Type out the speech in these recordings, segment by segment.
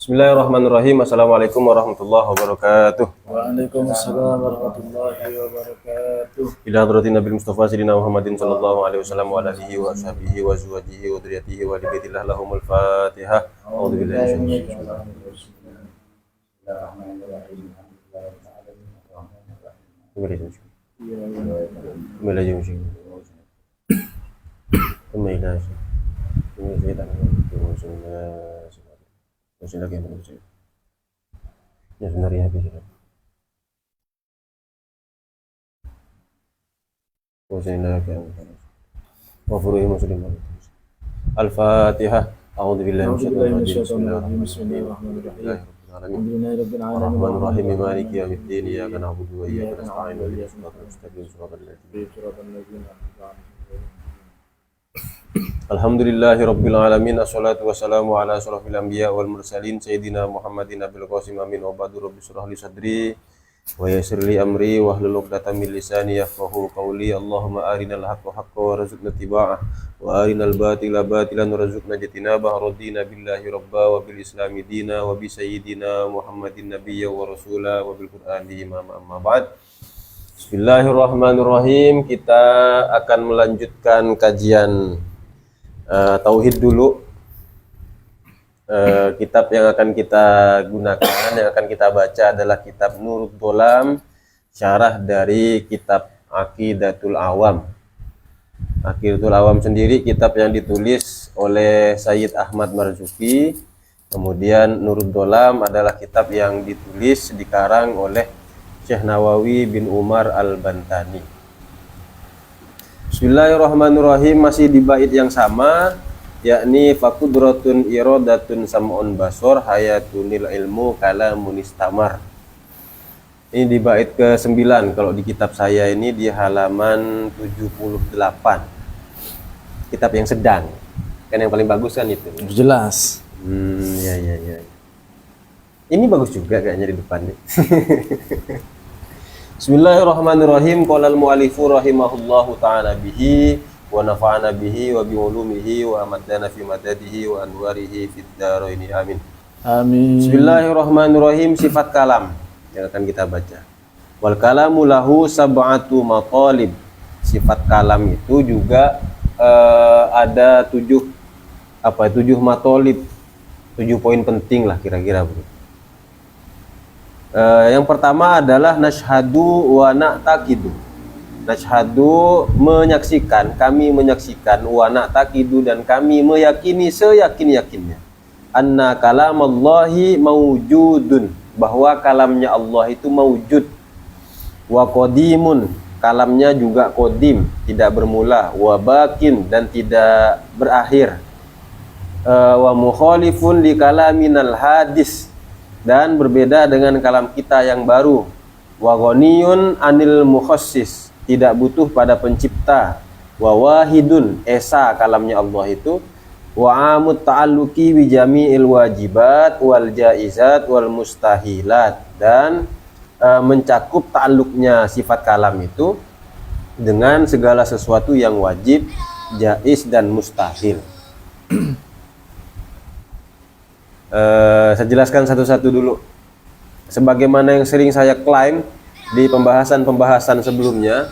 Bismillahirrahmanirrahim. Assalamualaikum warahmatullahi wabarakatuh. Waalaikumsalam warahmatullahi wabarakatuh. Ila hadratin Nabil Mustafa Sayyidina Muhammadin sallallahu alaihi wasallam wa alihi wa sahbihi wa azwajihi wa dzurriyyatihi wa li baitillah lahumul Fatihah. A'udzu billahi minasyaitonir rajim. Ya sebenarnya habis sudah. Al-Fatihah. A'udzu billahi minasyaitonir rajim. Bismillahirrahmanirrahim. Alhamdulillahirabbil Ar-Rahmanir-Rahim. Maliki yaumiddin. Iyyaka na'budu wa iyyaka nasta'in. Ihdinas siratal mustaqim. Shiratal ladzina Alhamdulillahi Rabbil Alamin. Assalatu wassalamu ala asyrafil anbiya wal mursalin Sayyidina Muhammadin Abil Qasim amin. Wa ba'du, rabbi shrah li sadri wa yassir li amri wahlul 'uqdatam min lisani yafqahu qawli. Allahumma arinal haqqa haqqan warzuqna ittiba'ah wa arinal batila batilan warzuqna ijtinabah. Radina billahi rabba wa bil islami dina wa bi sayyidina Muhammadin nabiyya wa rasula wa bil qur'ani imama. Amma ba'd. Bismillahirrahmanirrahim. Kita akan melanjutkan kajian Tauhid dulu. Kitab yang akan kita gunakan, yang akan kita baca adalah kitab Nurul Dholam, syarah dari kitab Aqidatul Awam. Aqidatul Awam sendiri kitab yang ditulis oleh Sayyid Ahmad Marzuki. Kemudian Nurul Dholam adalah kitab yang ditulis, dikarang oleh Syekh Nawawi bin Umar Al-Bantani. Bismillahirrahmanirrahim. Masih di bait yang sama, yakni faqudratun iradatun sam'un basor hayatunil ilmu kalamun istamar. Ini di bait ke-9 kalau di kitab saya ini di halaman 78. Kitab yang sedang. Kan yang paling bagus kan itu. Jelas. Ya. Ini bagus juga kayaknya di depan nih. Bismillahirrahmanirrahim. Qala al-mu'allifu rahimahullahu ta'ala bihi wa nafa'ana bihi wa bi ulumihi wa amadana fi madadihi wa anwarihi fid dharaini amin. Amin. Bismillahirrahmanirrahim. Sifat kalam yang akan kita baca. Wal kalamu lahu sab'atu matalib. Sifat kalam itu juga ada 7 matalib, 7 poin penting lah kira-kira begitu. Yang pertama adalah nashhadu wa na'taqidu. Nashhadu, menyaksikan, kami menyaksikan, wa na'taqidu, dan kami meyakini seyakin-yakinnya, anna kalamallahi mawjudun, bahwa kalamnya Allah itu mawjud, wa qadimun, kalamnya juga qadim, tidak bermula, wa bakin, dan tidak berakhir, wa mukhalifun li kalaminal hadis, dan berbeda dengan kalam kita yang baru, wa ghaniyun anil mukhassis, tidak butuh pada pencipta, wa wahidun, esa kalamnya Allah itu, wa amut ta'alluqi bi jami'il wajibat wal jaizat wal mustahilat, dan mencakup ta'alluqnya sifat kalam itu dengan segala sesuatu yang wajib, jaiz, dan mustahil. Saya jelaskan satu-satu dulu. Sebagaimana yang sering saya klaim di pembahasan-pembahasan sebelumnya,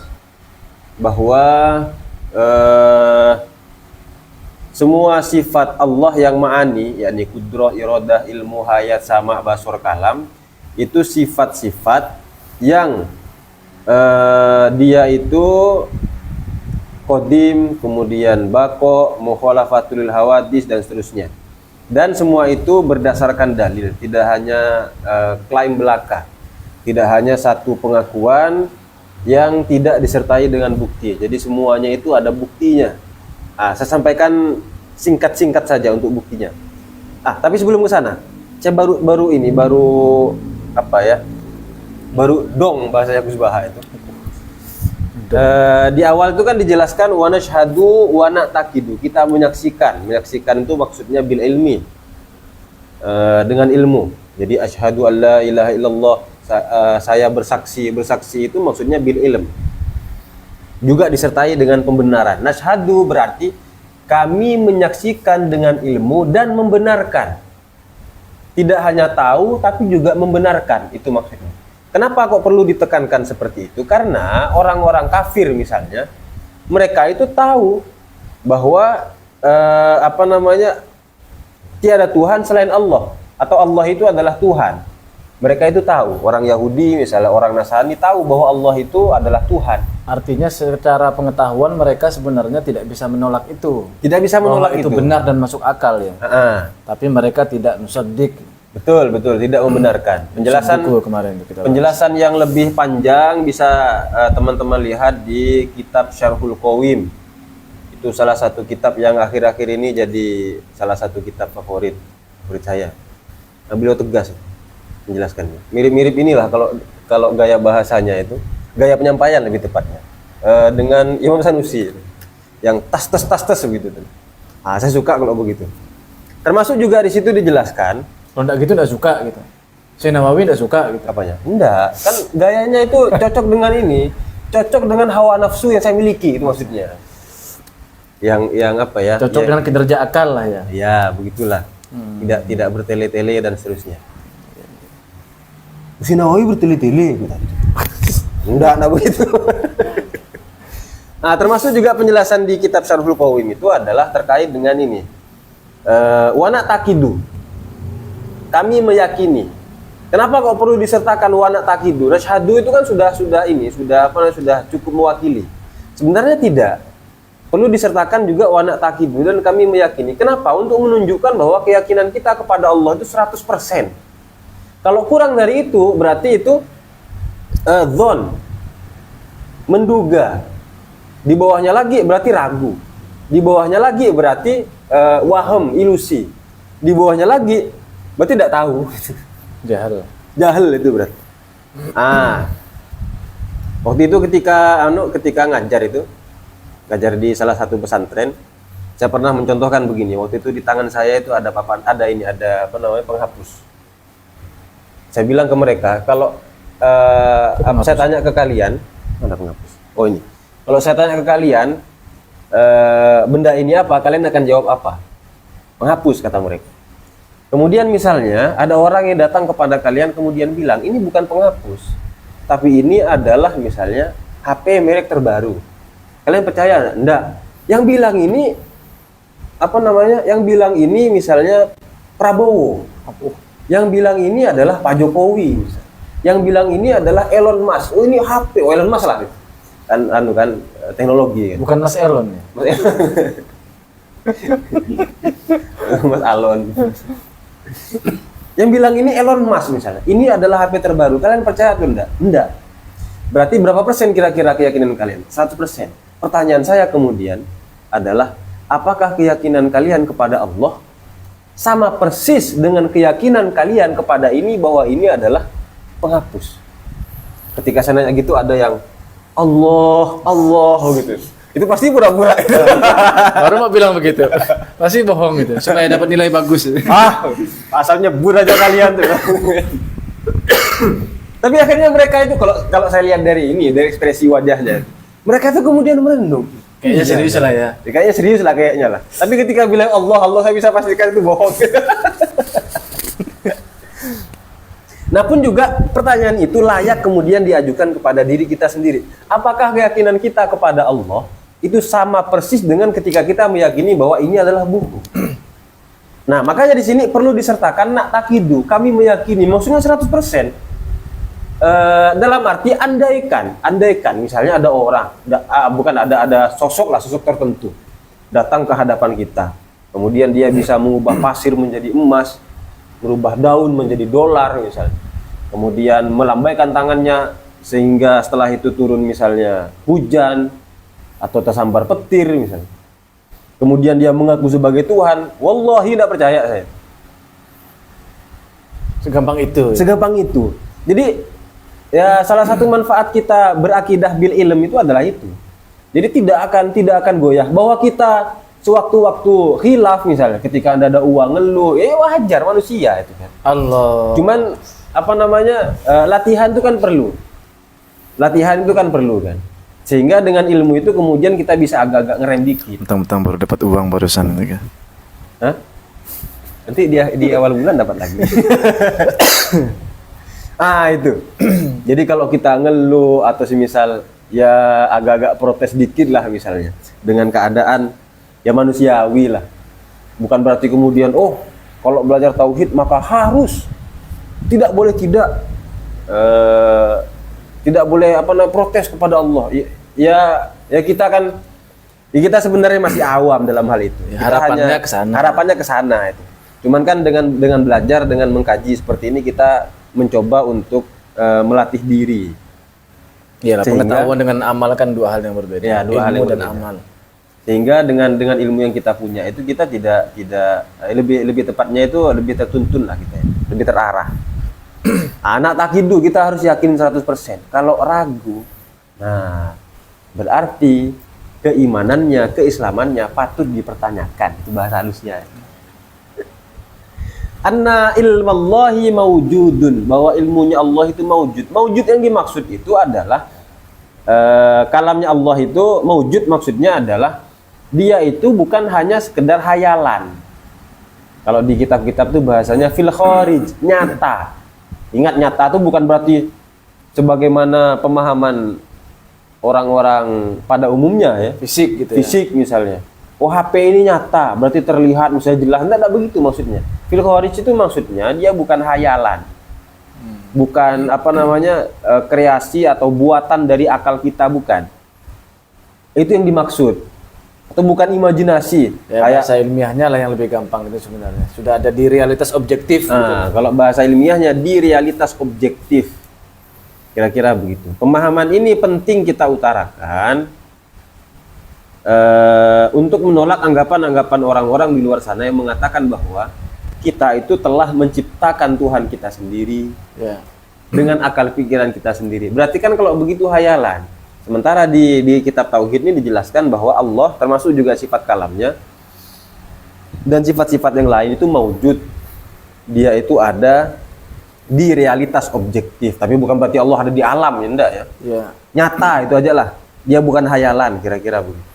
bahwa semua sifat Allah yang ma'ani, yakni kudrah, iradah, ilmu, hayat, sama, basor, kalam, itu sifat-sifat yang dia itu qadim, kemudian baqo, mukhalafatul hawadis, dan seterusnya. Dan semua itu berdasarkan dalil, tidak hanya klaim belaka, tidak hanya satu pengakuan yang tidak disertai dengan bukti. Jadi semuanya itu ada buktinya. Saya sampaikan singkat-singkat saja untuk buktinya. Tapi sebelum ke sana, saya baru dong bahasa Gus Baha itu. Di awal itu kan dijelaskan wa nashhadu wa na'taqidu, kita menyaksikan itu maksudnya bil ilmi, dengan ilmu. Jadi asyhadu alla ilaha illallah, saya bersaksi itu maksudnya bil ilm, juga disertai dengan pembenaran. Nashhadu berarti kami menyaksikan dengan ilmu dan membenarkan. Tidak hanya tahu, tapi juga membenarkan. Itu maksudnya. Kenapa kok perlu ditekankan seperti itu? Karena orang-orang kafir misalnya, mereka itu tahu bahwa tiada Tuhan selain Allah, atau Allah itu adalah Tuhan. Mereka itu tahu. Orang Yahudi misalnya, orang Nasrani tahu bahwa Allah itu adalah Tuhan. Artinya secara pengetahuan mereka sebenarnya tidak bisa menolak itu. Tidak bisa menolak itu benar dan masuk akal ya. Tapi mereka tidak musaddiq. Betul, tidak membenarkan. Penjelasan yang lebih panjang bisa teman-teman lihat di kitab Syarhul Qawim. Itu salah satu kitab yang akhir-akhir ini jadi salah satu kitab favorit saya. Nah, beliau tegas menjelaskannya. Mirip-mirip inilah kalau gaya bahasanya itu, gaya penyampaian lebih tepatnya. Dengan Imam Sanusi yang tas begitu. Ah, saya suka kalau begitu. Termasuk juga di situ dijelaskan. Kalau enggak gitu enggak suka gitu. Saya Nawawi enggak suka gitu. Apanya? Enggak, kan gayanya itu cocok dengan ini, cocok dengan hawa nafsu yang saya miliki, itu maksudnya. Yang apa ya? Cocok dengan kinerja akal lah ya. Ya, begitulah. Tidak bertele-tele dan seterusnya. Si Nawawi bertele-tele gitu. Enggak begitu. Nah, termasuk juga penjelasan di kitab Syarhul Qawim itu adalah terkait dengan ini. Wa na'taqidu. Kami meyakini. Kenapa kok perlu disertakan wa na'taqidu? Nasyhadu itu kan sudah cukup mewakili. Sebenarnya tidak. Perlu disertakan juga wa na'taqidu dan kami meyakini. Kenapa? Untuk menunjukkan bahwa keyakinan kita kepada Allah itu 100%. Kalau kurang dari itu, berarti itu dzon, menduga. Di bawahnya lagi berarti ragu. Di bawahnya lagi berarti waham, ilusi. Di bawahnya lagi berarti tidak tahu. Jahil itu berarti. Waktu itu ketika ngajar di salah satu pesantren, saya pernah mencontohkan begini. Waktu itu di tangan saya itu ada penghapus. Saya bilang ke mereka, kalau saya tanya ke kalian, mana penghapus? Oh ini. Kalau saya tanya ke kalian, benda ini apa? Kalian akan jawab apa? Penghapus, kata mereka. Kemudian misalnya ada orang yang datang kepada kalian kemudian bilang, ini bukan penghapus, tapi ini adalah misalnya HP merek terbaru. Kalian percaya? Enggak. Yang bilang ini Yang bilang ini misalnya Prabowo. Yang bilang ini adalah Pak Jokowi. Yang bilang ini adalah Elon Musk. Oh, ini HP, Elon Musk lah. Kan teknologi kan. Bukan Mas Elon ya. Mas Alon. Yang bilang ini Elon Musk misalnya. Ini adalah HP terbaru. Kalian percaya atau enggak? Enggak. Berarti berapa persen kira-kira keyakinan kalian? 100%. Pertanyaan saya kemudian adalah, apakah keyakinan kalian kepada Allah sama persis dengan keyakinan kalian kepada ini bahwa ini adalah penghapus? Ketika saya nanya gitu ada yang Allah gitu. Itu pasti pura-pura. Baru mau bilang begitu. Pasti bohong gitu supaya dapat nilai bagus. Asalnya nyebur aja kalian tuh. Tapi akhirnya mereka itu kalau saya lihat dari ekspresi wajahnya, mereka itu kemudian merenung. Kayaknya serius lah ya. Kayaknya serius lah kayaknya lah. Tapi ketika bilang Allah, saya bisa pastikan itu bohong. Nah pun juga pertanyaan itu layak kemudian diajukan kepada diri kita sendiri. Apakah keyakinan kita kepada Allah itu sama persis dengan ketika kita meyakini bahwa ini adalah buku? Nah makanya di sini perlu disertakan na'taqidu, kami meyakini, maksudnya 100%. Dalam arti andaikan misalnya ada orang, ada sosok tertentu datang ke hadapan kita, kemudian dia bisa mengubah pasir menjadi emas, merubah daun menjadi dolar misalnya, kemudian melambaikan tangannya sehingga setelah itu turun misalnya hujan atau tersambar petir misalnya, kemudian dia mengaku sebagai Tuhan. Wallahi tidak percaya saya. Segampang itu. Jadi ya salah satu manfaat kita berakidah bil ilm itu adalah itu. Jadi tidak akan goyah bahwa kita sewaktu-waktu khilaf misalnya, ketika Anda ada uang ngeluh, wajar, manusia itu kan. Allah. Cuman latihan itu kan perlu. Latihan itu kan perlu kan. Sehingga dengan ilmu itu kemudian kita bisa agak-agak ngerem dikit. Mentang-mentang baru dapat uang barusan itu kan. Hah? Nanti dia di awal bulan dapat lagi. Itu. Jadi kalau kita ngeluh atau semisal ya agak-agak protes dikit lah misalnya dengan keadaan ya manusiawi lah. Bukan berarti kemudian kalau belajar tauhid maka harus tidak boleh tidak boleh protes kepada Allah. Ya kita kan kita sebenarnya masih awam dalam hal itu. Ya, harapannya ke sana. Harapannya ke sana itu. Cuman kan dengan belajar, dengan mengkaji seperti ini kita mencoba untuk melatih diri. Iyalah, pengetahuan dengan amal kan dua hal yang berbeda. Ya, dua hal yang dan berbeda. amal. Sehingga dengan ilmu yang kita punya itu kita tidak lebih tepatnya itu lebih tertuntun lah kita, lebih terarah. Anak takidu kita harus yakin 100%. Kalau ragu, nah berarti keimanannya, keislamannya patut dipertanyakan. Itu bahasa halusnya. Anna ilmallahi mawjudun, bahwa ilmunya Allah itu mawjud. Mawjud yang dimaksud itu adalah kalamnya Allah itu mawjud, maksudnya adalah dia itu bukan hanya sekedar hayalan. Kalau di kitab-kitab itu bahasanya fil kharij, nyata. Ingat, nyata itu bukan berarti sebagaimana pemahaman orang-orang pada umumnya ya, Fisik gitu ya. fisik misalnya. HP ini nyata, berarti terlihat misalnya jelas. Enggak begitu maksudnya. Fil kharij itu maksudnya dia bukan hayalan. Bukan kreasi atau buatan dari akal kita, bukan. Itu yang dimaksud. Atau bukan imajinasi. Ya, bahasa ilmiahnya lah yang lebih gampang itu sebenarnya. Sudah ada di realitas objektif. Nah, kalau bahasa ilmiahnya di realitas objektif. Kira-kira begitu. Pemahaman ini penting kita utarakan untuk menolak anggapan-anggapan orang-orang di luar sana yang mengatakan bahwa kita itu telah menciptakan Tuhan kita sendiri dengan akal pikiran kita sendiri. Berarti kan kalau begitu hayalan. Sementara di kitab Tauhid ini dijelaskan bahwa Allah termasuk juga sifat kalamnya dan sifat-sifat yang lain itu mawjud. Dia itu ada di realitas objektif. Tapi bukan berarti Allah ada di alam, ya enggak ya. Nyata itu aja lah. Dia bukan hayalan, kira-kira begitu.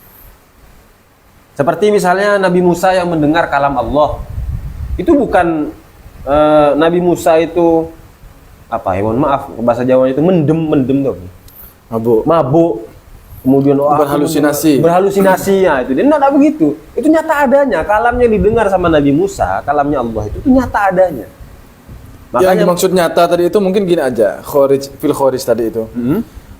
Seperti misalnya Nabi Musa yang mendengar kalam Allah. Itu bukan Nabi Musa itu mohon maaf bahasa Jawa itu mendem tuh. Mabuk, kemudian berhalusinasi ya itu. Dia enggak begitu. Itu nyata adanya. Kalamnya didengar sama Nabi Musa, kalamnya Allah itu nyata adanya. Makanya yang dimaksud nyata tadi itu mungkin gini aja, fil kharij tadi itu.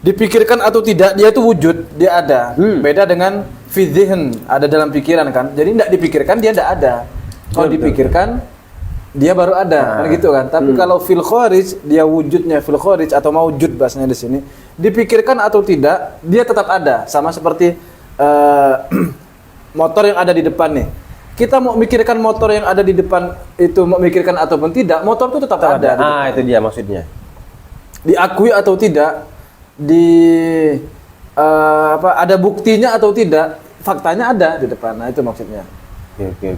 Dipikirkan atau tidak, dia itu wujud, dia ada. Beda dengan fi dzihn, ada dalam pikiran kan. Jadi enggak dipikirkan dia enggak ada. Kalau dipikirkan dia baru ada, kan gitu kan. Tapi kalau fil kharij, dia wujudnya fil kharij atau maujud bahasanya di sini. Dipikirkan atau tidak, dia tetap ada. Sama seperti motor yang ada di depan nih. Kita mau mikirkan motor yang ada di depan itu mau mikirkan ataupun tidak, motor itu tetap ada. Itu dia maksudnya. Diakui atau tidak, ada buktinya atau tidak, faktanya ada di depan. Nah, itu maksudnya. Oke.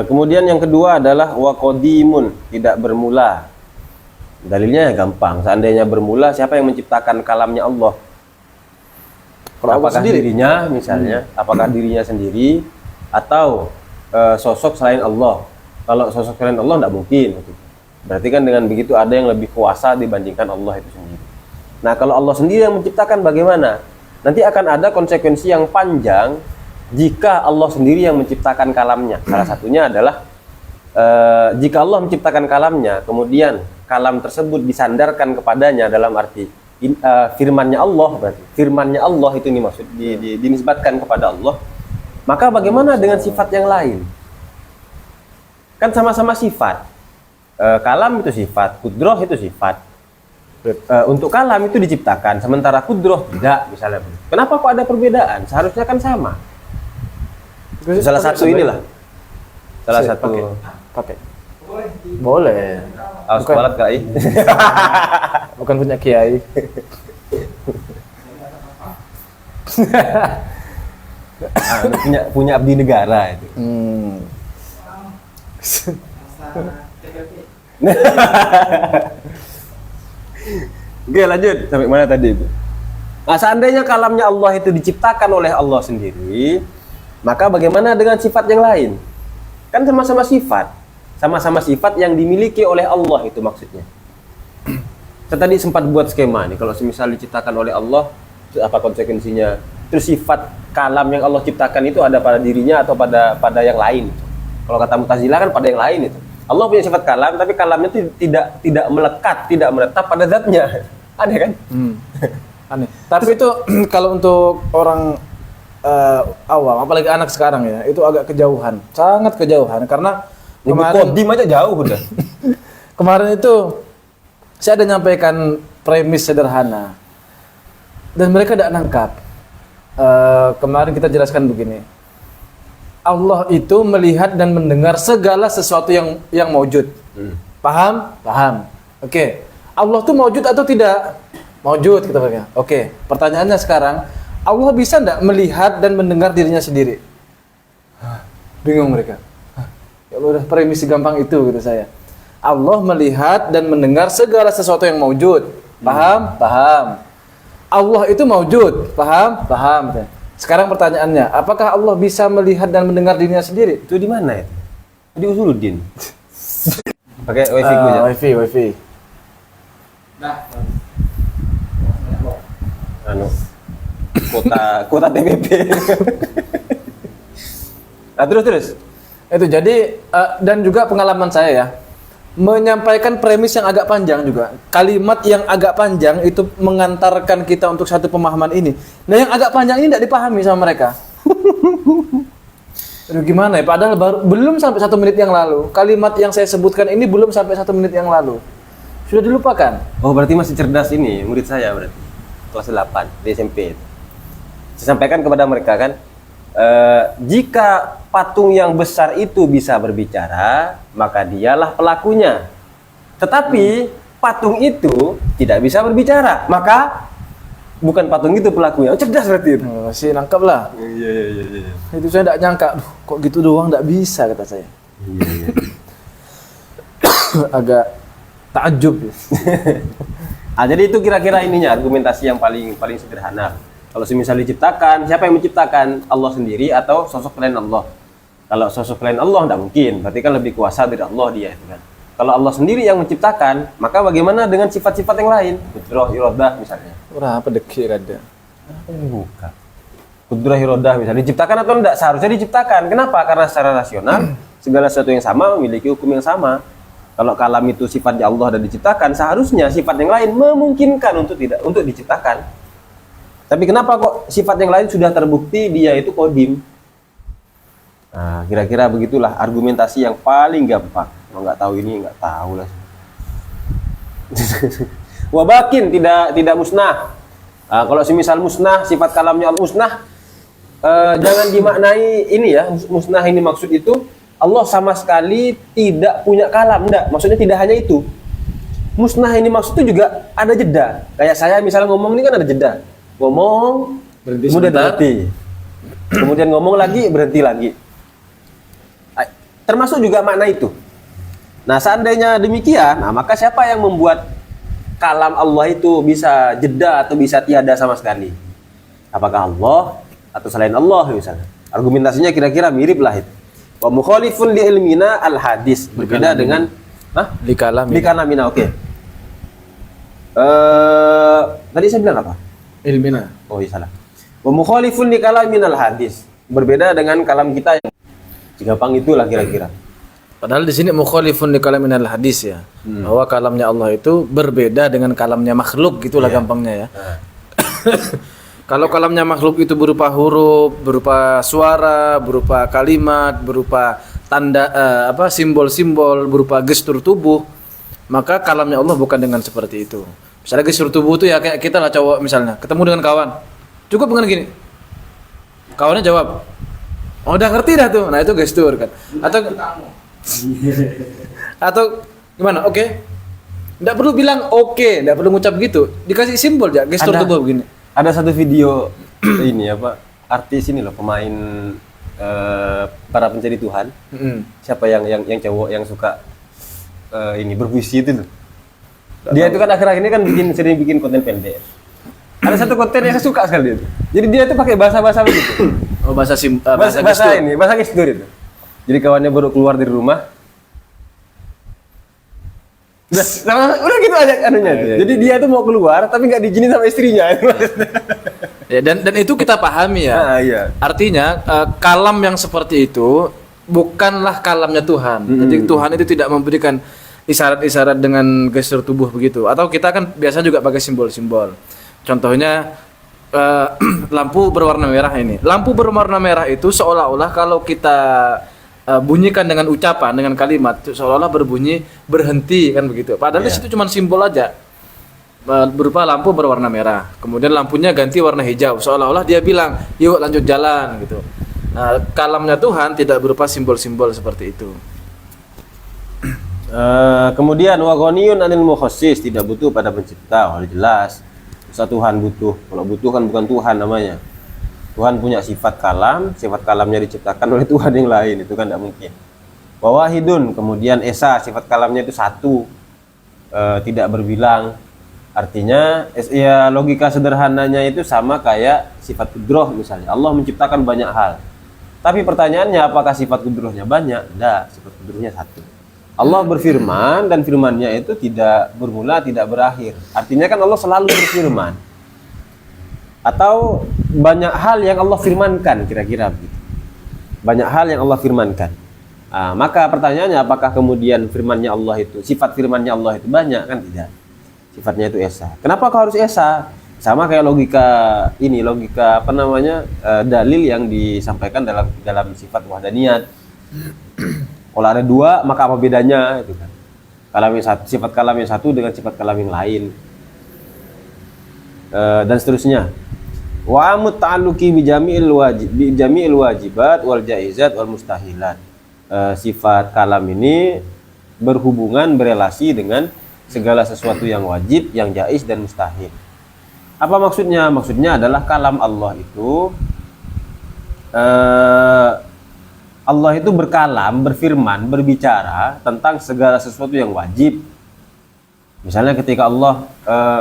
Kemudian yang kedua adalah waqadimun, tidak bermula. Dalilnya gampang. Seandainya bermula, siapa yang menciptakan kalamnya Allah? Apakah dirinya misalnya, apakah dirinya sendiri atau sosok selain Allah? Kalau sosok selain Allah tidak mungkin. Berarti kan dengan begitu ada yang lebih kuasa dibandingkan Allah itu sendiri. Nah, kalau Allah sendiri yang menciptakan bagaimana? Nanti akan ada konsekuensi yang panjang jika Allah sendiri yang menciptakan kalamnya. Salah satunya adalah jika Allah menciptakan kalamnya, kemudian kalam tersebut disandarkan kepadanya dalam arti firmannya Allah, berarti firmannya Allah itu dimaksud dinisbatkan kepada Allah, maka bagaimana dengan sifat yang lain? Kan sama-sama sifat. Kalam itu sifat, kudroh itu sifat. Untuk kalam itu diciptakan, sementara kudroh tidak, misalnya. Kenapa kok ada perbedaan? Seharusnya kan sama. Salah satu inilah. Salah satu. Pakai. Boleh. Sekolah kai. Bukan punya kiai. punya abdi negara itu. Oke, lanjut sampai mana tadi itu? Nah, seandainya kalamnya Allah itu diciptakan oleh Allah sendiri, maka bagaimana dengan sifat yang lain? Kan sama-sama sifat. Sama-sama sifat yang dimiliki oleh Allah itu maksudnya. Saya tadi sempat buat skema nih, kalau semisal diciptakan oleh Allah, apa konsekuensinya? Terus sifat kalam yang Allah ciptakan itu ada pada dirinya atau pada yang lain? Kalau kata Mu'tazilah kan pada yang lain itu. Allah punya sifat kalam, tapi kalamnya itu tidak melekat, tidak menetap pada zatnya. Aneh kan? Aneh. Tapi itu kalau untuk orang awam, apalagi anak sekarang ya, itu agak kejauhan, sangat kejauhan karena Kodim aja jauh udah. Kemarin itu saya ada nyampaikan premis sederhana dan mereka tidak nangkap. Kemarin kita jelaskan begini, Allah itu melihat dan mendengar segala sesuatu yang maujud. Paham? Paham. Oke. Allah tuh maujud atau tidak? Maujud kita bilang. Oke. Pertanyaannya sekarang, Allah bisa tidak melihat dan mendengar dirinya sendiri? Bingung mereka. Ya udah premis gampang itu gitu saya. Allah melihat dan mendengar segala sesuatu yang maujud. Paham? Paham. Allah itu maujud. Paham? Paham. Sekarang pertanyaannya, apakah Allah bisa melihat dan mendengar dirinya sendiri? Itu di mana ya? Di Usuluddin. Pakai wifi gue aja. Wifi. Anu kuota TPP. Nah, terus. Itu jadi dan juga pengalaman saya ya, menyampaikan premis yang agak panjang juga. Kalimat yang agak panjang itu mengantarkan kita untuk satu pemahaman ini. Nah, yang agak panjang ini tidak dipahami sama mereka. Aduh, gimana ya? Padahal belum sampai 1 menit yang lalu. Kalimat yang saya sebutkan ini belum sampai 1 menit yang lalu. Sudah dilupakan. Oh, berarti masih cerdas ini murid saya berarti. Kelas 8 di SMP. Saya sampaikan kepada mereka kan, jika patung yang besar itu bisa berbicara, maka dialah pelakunya. Tetapi patung itu tidak bisa berbicara, maka bukan patung itu pelakunya. Oh, cerdas berarti itu. Masih nangkap lah. Iya. Itu saya tidak nyangka. Duh, kok gitu doang tidak bisa kata saya. Iya. Agak takjub. Jadi itu kira-kira ininya argumentasi yang paling sederhana. Kalau semisal diciptakan, siapa yang menciptakan? Allah sendiri atau sosok selain Allah? Kalau sosok selain Allah tidak mungkin, berarti kan lebih kuasa dari Allah dia itu kan. Kalau Allah sendiri yang menciptakan, maka bagaimana dengan sifat-sifat yang lain? Qudrah, iradah misalnya. Apa dekir ada? Bukan. Qudrah, iradah misalnya diciptakan atau tidak? Seharusnya diciptakan. Kenapa? Karena secara rasional segala sesuatu yang sama memiliki hukum yang sama. Kalau kalam itu sifatnya Allah dan diciptakan, seharusnya sifat yang lain memungkinkan untuk diciptakan. Tapi kenapa kok sifat yang lain sudah terbukti dia itu kodim? Nah, kira-kira begitulah argumentasi yang paling gampang. Kalau nggak tahu ini, nggak tahu lah. Wabakin tidak musnah. Kalau semisal musnah, sifat kalamnya Allah musnah, jangan dimaknai ini ya, musnah ini maksud itu Allah sama sekali tidak punya kalam, enggak. Maksudnya tidak hanya itu. Musnah ini maksud itu juga ada jeda. Kayak saya misalnya ngomong ini kan ada jeda. Ngomong, berhenti kemudian berhenti. Kemudian ngomong lagi, berhenti lagi. Termasuk juga makna itu. Nah, seandainya demikian, maka siapa yang membuat kalam Allah itu bisa jeda atau bisa tiada sama sekali? Apakah Allah atau selain Allah misalnya? Argumentasinya kira-kira mirip lah itu. Wa mukhalifun li ilmina al hadis, berbeda dengan li kalamina. Oke. Tadi saya bilang apa? Ilmina. Oh, iya salah. Wa mukhalifun li kalamina al hadis, berbeda dengan kalam kita yang gampang itulah kira-kira. Padahal di sini mukhalifun li kalamina al hadis ya. Bahwa kalamnya Allah itu berbeda dengan kalamnya makhluk, gitulah gampangnya ya. Kalau kalamnya makhluk itu berupa huruf, berupa suara, berupa kalimat, berupa tanda simbol-simbol, berupa gestur tubuh, maka kalamnya Allah bukan dengan seperti itu. Misalnya gestur tubuh itu ya kayak kita lah cowok misalnya, ketemu dengan kawan, cukup dengan gini. Kawannya jawab, oh udah ngerti dah tuh. Nah itu gestur kan. Atau gimana? Oke. Nggak perlu bilang oke, nggak perlu ngucap gitu. Dikasih simbol ya, gestur tubuh begini. Ada satu video ini artis ini loh, pemain para pencari Tuhan. Siapa yang cowok yang suka ini berpuisi itu loh. Dia itu kan akhir-akhir ini kan sering bikin konten pendek. Ada satu konten yang saya suka sekali itu. Jadi dia itu pakai bahasa begitu. Oh, bahasa gestur itu. Jadi kawannya baru keluar dari rumah. Udah gitu aja anunya. Jadi dia tuh mau keluar tapi nggak diizinin sama istrinya. Ya, dan itu kita pahami ya. Iya. Artinya kalam yang seperti itu bukanlah kalamnya Tuhan. Jadi Tuhan itu tidak memberikan isyarat-isyarat dengan gestur tubuh begitu. Atau kita kan biasa juga pakai simbol-simbol. Contohnya lampu berwarna merah ini. Lampu berwarna merah itu seolah-olah kalau kita bunyikan dengan ucapan, dengan kalimat, seolah-olah berbunyi berhenti kan begitu. Padahal di situ cuma simbol aja. Berupa lampu berwarna merah. Kemudian lampunya ganti warna hijau. Seolah-olah dia bilang, "Yuk lanjut jalan" gitu. Nah, kalamnya Tuhan tidak berupa simbol-simbol seperti itu. Kemudian wa ghaniyun 'anil mukhassis, tidak butuh pada pencipta. Oh, jelas. Masa Tuhan butuh? Kalau butuh kan bukan Tuhan namanya. Tuhan punya sifat kalam, sifat kalamnya diciptakan oleh Tuhan yang lain, itu kan tidak mungkin. Wa wahidun, kemudian esa, sifat kalamnya itu satu, tidak berbilang. Artinya ya logika sederhananya itu sama kayak sifat kudroh misalnya. Allah menciptakan banyak hal. Tapi pertanyaannya apakah sifat kudrohnya banyak? Tidak, sifat kudrohnya satu. Allah berfirman dan firman-Nya itu tidak bermula, tidak berakhir. Artinya kan Allah selalu berfirman. Atau banyak hal yang Allah firmankan, kira-kira begitu. Banyak hal yang Allah firmankan. Maka pertanyaannya apakah kemudian firman-Nya Allah itu, sifat firman-Nya Allah itu banyak? Kan tidak. Sifatnya itu esa. Kenapa kau harus esa? Sama kayak logika dalil yang disampaikan dalam sifat wahdaniyat. Kalau ada dua, maka apa bedanya? Itu kan. Sifat kalam yang satu dengan sifat kalam yang lain, dan seterusnya. Wa amut ta'alluqi bi jami'il wajibat wal jaizat wal mustahilat. Sifat kalam ini berelasi dengan segala sesuatu yang wajib, yang jaiz dan mustahil. Apa maksudnya? Maksudnya adalah kalam Allah itu Allah itu berkalam, berfirman, berbicara tentang segala sesuatu yang wajib. Misalnya ketika Allah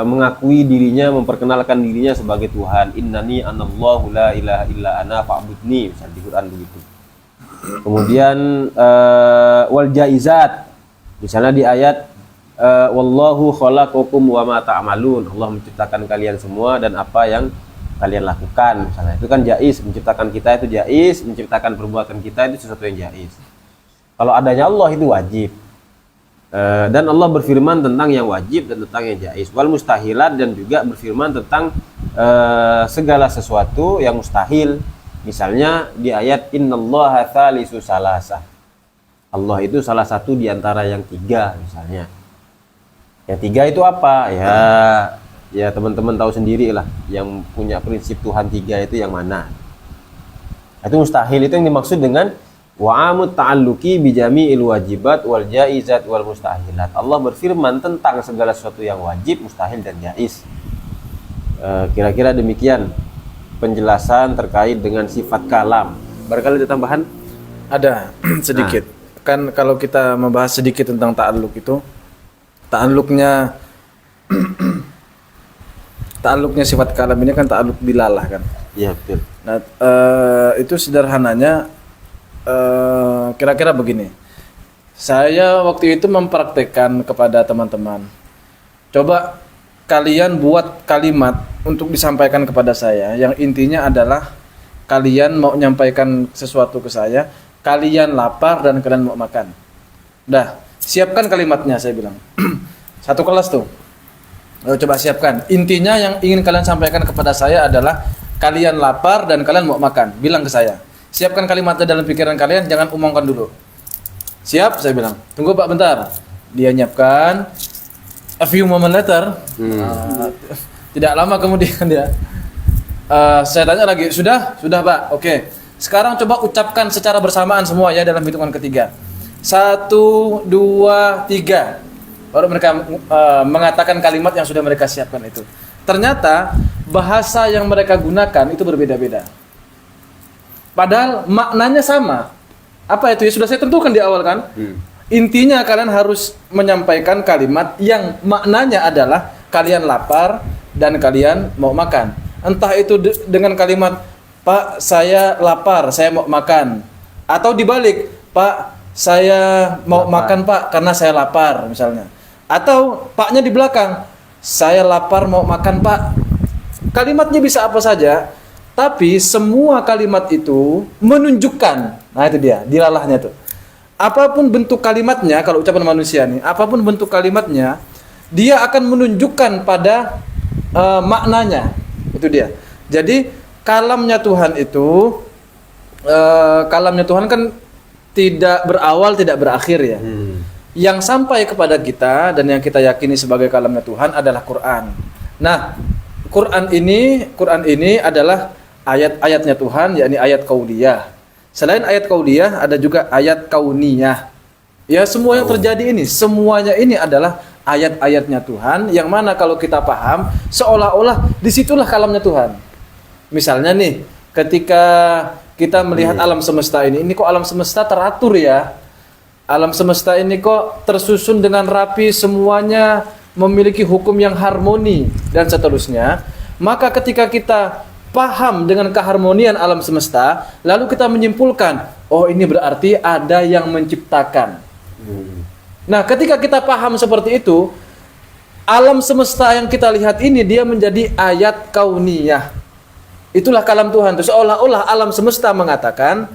mengakui dirinya, memperkenalkan dirinya sebagai Tuhan, innani anallahu la ilaha illa ana fa'budni, misalnya di Quran begitu. Kemudian wal jaizat, misalnya di ayat wallahu khalaqakum wa ma ta'malun, Allah menciptakan kalian semua dan apa yang kalian lakukan, misalnya itu kan jaiz. Menciptakan kita itu jaiz, menciptakan perbuatan kita itu sesuatu yang jaiz. Kalau adanya Allah itu wajib. Dan Allah berfirman tentang yang wajib dan tentang yang jaiz. Wal mustahilat, dan juga berfirman tentang segala sesuatu yang mustahil. Misalnya di ayat innallaha tsalisu salasah, Allah itu salah satu di antara yang tiga misalnya. Yang tiga itu apa? Ya teman-teman tahu sendiri lah, yang punya prinsip Tuhan tiga itu yang mana. Itu mustahil, itu yang dimaksud dengan wa'amut ta'alluqi bi jami'il wajibat wal jaizat wal mustahilat. Allah berfirman tentang segala sesuatu yang wajib, mustahil dan jaiz. Kira-kira demikian penjelasan terkait dengan sifat kalam. Barangkali ada tambahan? Ada sedikit. Kan kalau kita membahas sedikit tentang ta'alluq itu, ta'alluqnya sifat kalam ini kan ta'alluq bilalah kan. Iya betul. Nah, itu sederhananya kira-kira begini. Saya waktu itu mempraktekkan kepada teman-teman. Coba kalian buat kalimat untuk disampaikan kepada saya yang intinya adalah kalian mau menyampaikan sesuatu ke saya, kalian lapar dan kalian mau makan. Dah, siapkan kalimatnya, saya bilang. Satu kelas tuh. Coba siapkan. Intinya yang ingin kalian sampaikan kepada saya adalah kalian lapar dan kalian mau makan. Bilang ke saya. Siapkan kalimatnya dalam pikiran kalian, jangan omongkan dulu. Siap, saya bilang. Tunggu Pak bentar. Dia nyiapkan. A few moment later, tidak lama kemudian dia. Saya tanya lagi, sudah Pak. Oke. Sekarang coba ucapkan secara bersamaan semua ya dalam hitungan ketiga. 1, 2, 3. Baru mereka mengatakan kalimat yang sudah mereka siapkan itu. Ternyata bahasa yang mereka gunakan itu berbeda-beda. Padahal maknanya sama. Apa itu? Ya sudah saya tentukan di awal kan. Intinya kalian harus menyampaikan kalimat yang maknanya adalah kalian lapar dan kalian mau makan. Entah itu dengan kalimat Pak saya lapar, saya mau makan. Atau dibalik, Pak, saya mau makan Pak karena saya lapar misalnya. Atau Paknya di belakang, saya lapar mau makan Pak. Kalimatnya bisa apa saja, tapi semua kalimat itu menunjukkan. Nah itu dia, dilalahnya tuh. Apapun bentuk kalimatnya, kalau ucapan manusia nih, apapun bentuk kalimatnya, dia akan menunjukkan pada maknanya. Itu dia. Jadi kalamnya Tuhan itu, kalamnya Tuhan kan tidak berawal, tidak berakhir ya. Yang sampai kepada kita dan yang kita yakini sebagai kalamnya Tuhan adalah Quran. Nah, Quran ini adalah ayat-ayatnya Tuhan, yakni ayat qauliyah. Selain ayat qauliyah, ada juga ayat kauniyah. Ya, semua yang terjadi ini, semuanya ini adalah ayat-ayatnya Tuhan, yang mana kalau kita paham, seolah-olah disitulah kalamnya Tuhan. Misalnya nih, ketika kita melihat alam semesta ini kok alam semesta teratur ya. Alam semesta ini kok tersusun dengan rapi, semuanya memiliki hukum yang harmoni dan seterusnya. Maka ketika kita paham dengan keharmonian alam semesta, lalu kita menyimpulkan, oh ini berarti ada yang menciptakan. Nah, ketika kita paham seperti itu, alam semesta yang kita lihat ini dia menjadi ayat kauniyah. Itulah kalam Tuhan. Seolah-olah alam semesta mengatakan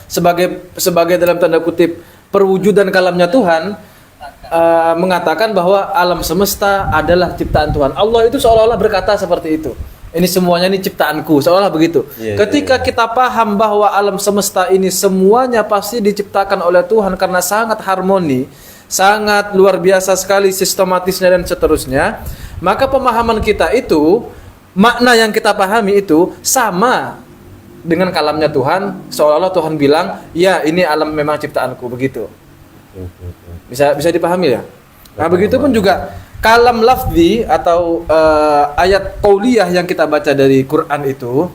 sebagai dalam tanda kutip perwujudan kalamnya Tuhan, mengatakan bahwa alam semesta adalah ciptaan Tuhan. Allah itu seolah-olah berkata seperti itu. Ini semuanya ini ciptaanku, seolah begitu. Ketika kita paham bahwa alam semesta ini semuanya pasti diciptakan oleh Tuhan karena sangat harmoni, sangat luar biasa sekali sistematisnya dan seterusnya, maka pemahaman kita itu, makna yang kita pahami itu sama dengan kalamnya Tuhan, seolah-olah Tuhan bilang, ya ini alam memang ciptaanku, begitu. Bisa dipahami ya? Nah, begitu pun juga kalam lafzi atau ayat qauliyah yang kita baca dari Quran itu,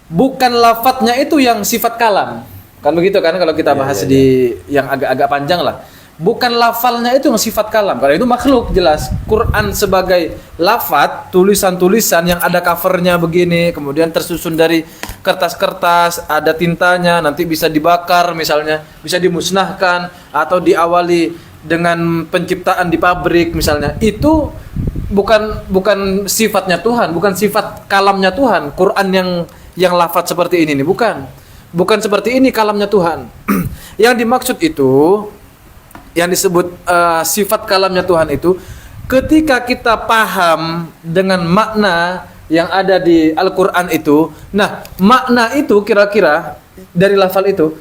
bukan lafadznya itu yang sifat kalam. Kan begitu kan kalau kita bahas di yang agak-agak panjang lah. Bukan lafalnya itu yang sifat kalam, karena itu makhluk jelas. Quran sebagai lafadz, tulisan-tulisan yang ada covernya begini, kemudian tersusun dari kertas-kertas, ada tintanya, nanti bisa dibakar misalnya, bisa dimusnahkan, atau diawali dengan penciptaan di pabrik misalnya. Itu bukan sifatnya Tuhan, bukan sifat kalamnya Tuhan. Quran yang lafadz seperti ini nih, bukan seperti ini kalamnya Tuhan. Yang dimaksud itu, yang disebut sifat kalamnya Tuhan itu, ketika kita paham dengan makna yang ada di Al-Quran itu, nah makna itu kira-kira dari lafal itu,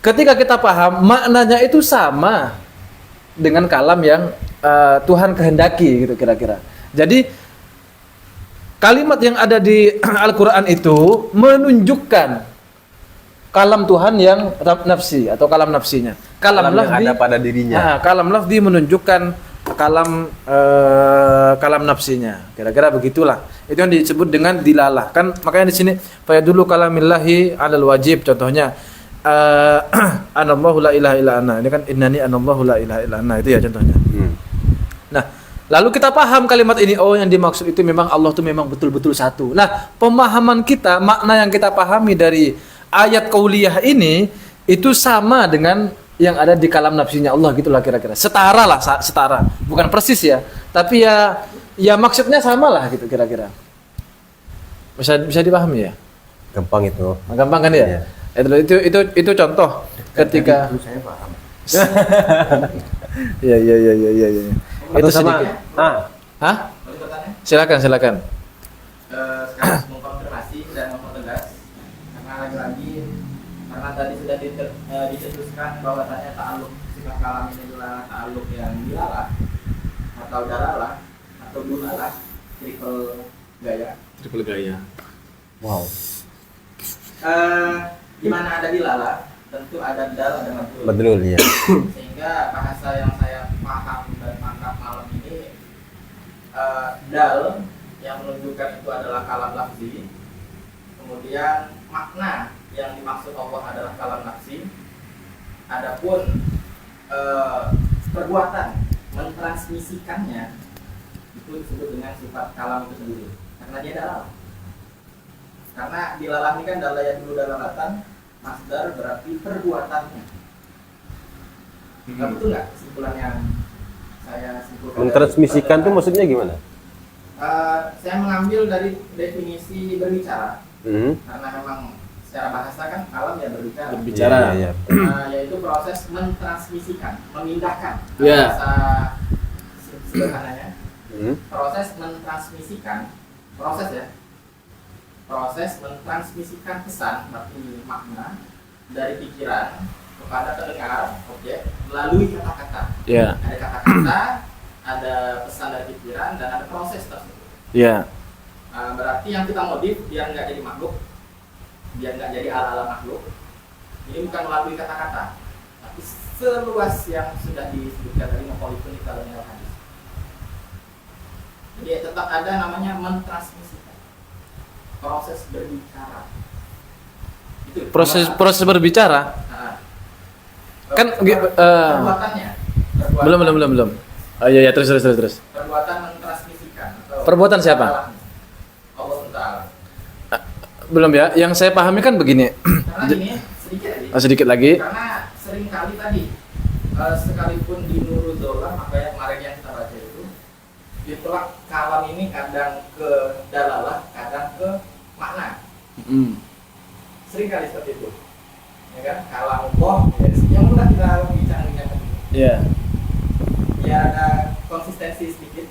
ketika kita paham maknanya itu sama dengan kalam yang Tuhan kehendaki gitu kira-kira. Jadi kalimat yang ada di Al-Quran itu menunjukkan kalam Tuhan yang nafsi atau kalam nafsinya. Kalam lafzi ada pada dirinya. Nah, kalam lafzi menunjukkan kalam nafsinya. Kira-kira begitulah. Itu yang disebut dengan dilalah. Kan makanya di sini fa dulu kalamillahi 'alal wajib, contohnya anallahu la ilaha illa ana. Ini kan innani anallahu la ilaha illa ana, itu ya contohnya. Nah, lalu kita paham kalimat ini, oh yang dimaksud itu memang Allah itu memang betul-betul satu. Nah, pemahaman kita, makna yang kita pahami dari ayat qauliyah ini itu sama dengan yang ada di kalam nafsinya Allah, gitulah kira-kira. Setara lah, setara. Bukan persis ya, tapi ya maksudnya sama lah gitu kira-kira. Bisa dipahami ya? Gampang itu. Gampang kan ya? Iya. Itu contoh ketika saya paham. Iya. Itu sama sedikit. Hah? Silakan. Sekarang mengkonfirmasi dan mempertegas, karena lagi-lagi karena tadi sudah dicetuskan bahwasanya ta'alluq sifat kalam ini adalah ta'alluq yang dilalah atau dalalah atau dulalah, triple gaya. Wow. Di mana ada dilalah, tentu ada dal dan madlul. Madlul ya. Sehingga bahasa yang saya paham dan tangkap malam ini, dal yang menunjukkan itu adalah kalam lafzi, kemudian makna yang dimaksud Allah adalah kalam nafsi. Adapun perbuatan mentransmisikannya itu disebut dengan sifat kalam itu sendiri, karena dia dalam. Karena dilalah ini kan dalaya dulu dalalatan, masdar berarti perbuatannya. Nggak betul nggak kesimpulan yang saya simpulkan? Mentransmisikan tuh maksudnya gimana? Saya mengambil dari definisi berbicara, Hmm. karena memang secara bahasa kan kalam ya berbicara. Berbicara. Iya, iya. Yaitu proses mentransmisikan, memindahkan. Ya. Bahasa sederhananya, proses mentransmisikan, proses ya, proses mentransmisikan pesan berarti makna dari pikiran kepada pendengar objek melalui kata-kata. Ya. Ada kata-kata, ada pesan dari pikiran, dan ada proses tersebut. Ya. Berarti yang kita modif biar nggak jadi makhluk, biar nggak jadi ala-ala makhluk, ini bukan melalui kata-kata, tapi seluas yang sudah disebutkan tadi mukhalifun kalau hadis. Jadi tetap ada namanya mentransmisikan, proses berbicara. Itu Proses berbicara. Nah, Kan perbuatannya. belum. Oh iya terus. Perbuatan mentransmisikan. Atau Perbuatan siapa? Allah Taala. Belum ya. Yang saya pahami kan begini. Karena ini Sedikit lagi. Karena sering kali tadi sekalipun di Nurul Dolar, apa yang kemarin yang kita baca itu ditolak kalam ini kadang ke dalalah, kadang ke makna. Sering kali seperti itu. Ya kan? Kalam Allah, yang mudah kita bincang-bincang. Iya. Ya ada konsistensi sedikit.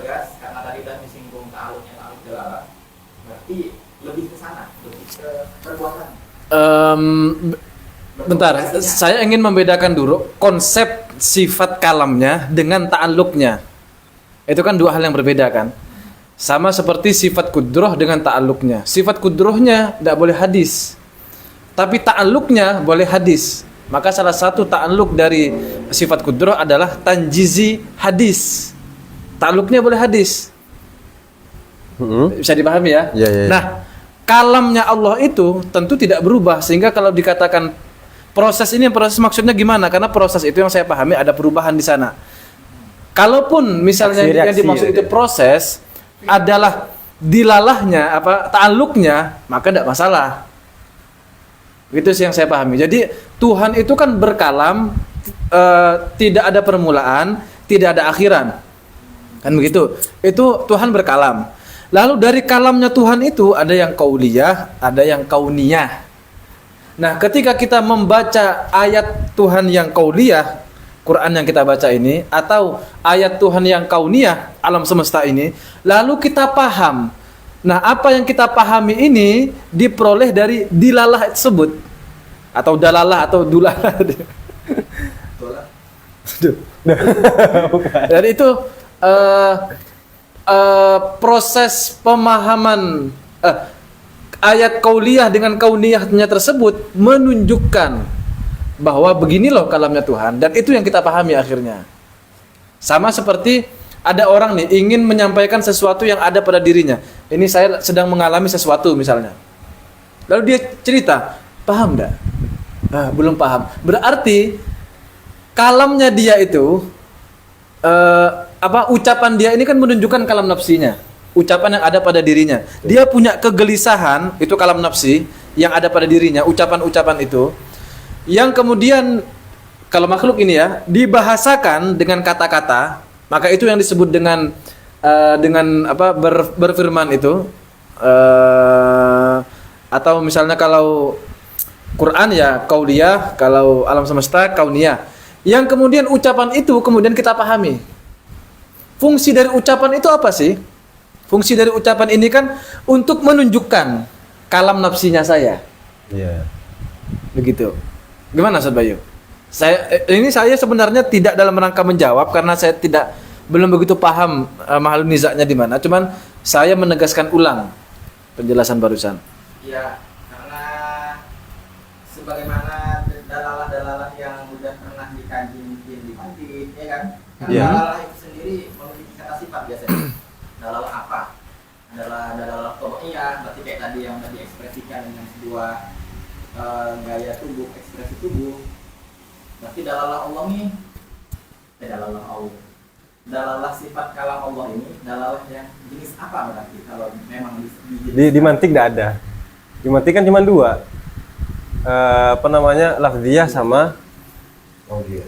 Tegas karena tadi sudah disinggung ta'aluknya ta'aluk dalalah. Berarti lebih ke sana, lebih ke perbuatan. Bentar, saya ingin membedakan dulu konsep sifat kalamnya dengan ta'alluqnya. Itu kan dua hal yang berbeda kan? Sama seperti sifat kudroh dengan ta'alluqnya. Sifat kudrohnya tidak boleh hadis, tapi ta'alluqnya boleh hadis. Maka salah satu ta'alluq dari sifat kudroh adalah tanjizi hadis. Ta'alluqnya boleh hadis. Bisa dipahami ya? Ya. Nah, kalamnya Allah itu tentu tidak berubah, sehingga kalau dikatakan proses ini, proses maksudnya gimana? Karena proses itu yang saya pahami ada perubahan di sana. Kalaupun misalnya Aksi, yang reaksi, dimaksud ya. itu proses adalah dilalahnya ta'alluqnya, maka tidak masalah. Itu sih yang saya pahami. Jadi Tuhan itu kan berkalam, tidak ada permulaan, tidak ada akhiran. Kan begitu. Itu Tuhan berkalam. Lalu dari kalamnya Tuhan itu ada yang qauliyah, ada yang kauniyah. Nah, ketika kita membaca ayat Tuhan yang qauliyah, Quran yang kita baca ini, atau ayat Tuhan yang kauniyah, alam semesta ini, lalu kita paham. Nah, apa yang kita pahami ini diperoleh dari dilalah tersebut, atau dalalah atau dulalah. Dan itu proses pemahaman ayat qauliyah dengan kauniyahnya tersebut menunjukkan bahwa begini loh kalamnya Tuhan, dan itu yang kita pahami akhirnya. Sama seperti ada orang nih ingin menyampaikan sesuatu yang ada pada dirinya. Ini saya sedang mengalami sesuatu misalnya. Lalu dia cerita, paham enggak? Belum paham. Berarti kalamnya dia itu ucapan dia ini kan menunjukkan kalam nafsinya, ucapan yang ada pada dirinya. Dia punya kegelisahan, itu kalam nafsi yang ada pada dirinya, ucapan-ucapan itu yang kemudian kalau makhluk ini ya dibahasakan dengan kata-kata, maka itu yang disebut dengan berfirman itu, atau misalnya kalau Quran ya qauliyah, kalau alam semesta kauniyah, yang kemudian ucapan itu kemudian kita pahami. Fungsi dari ucapan itu apa sih? Fungsi dari ucapan ini kan untuk menunjukkan kalam nafsinya saya. Iya. Begitu. Gimana Ustaz Bayu? Saya sebenarnya tidak dalam rangka menjawab karena saya belum begitu paham mahal nizaknya di mana. Cuman saya menegaskan ulang penjelasan barusan. Ya, karena sebagaimana dalalah-dalalah yang sudah pernah dikaji mungkin di Madrid, ya kan? Karena Iya. dalalah itu sendiri memiliki kata sifat biasanya. Dalalah apa? Adalah dalalah qad'iyah, berarti kayak tadi yang tadi ekspresikan dengan sebuah gaya tubuh, ekspresi tubuh. Berarti dalalah Allah nih, dalalah Allah. Dalalah sifat kalam Allah ini, dalalah yang jenis apa berarti kalau memang Di mantik tidak ada. Di mantik kan cuma dua. apa namanya, lafziyah sama Dia.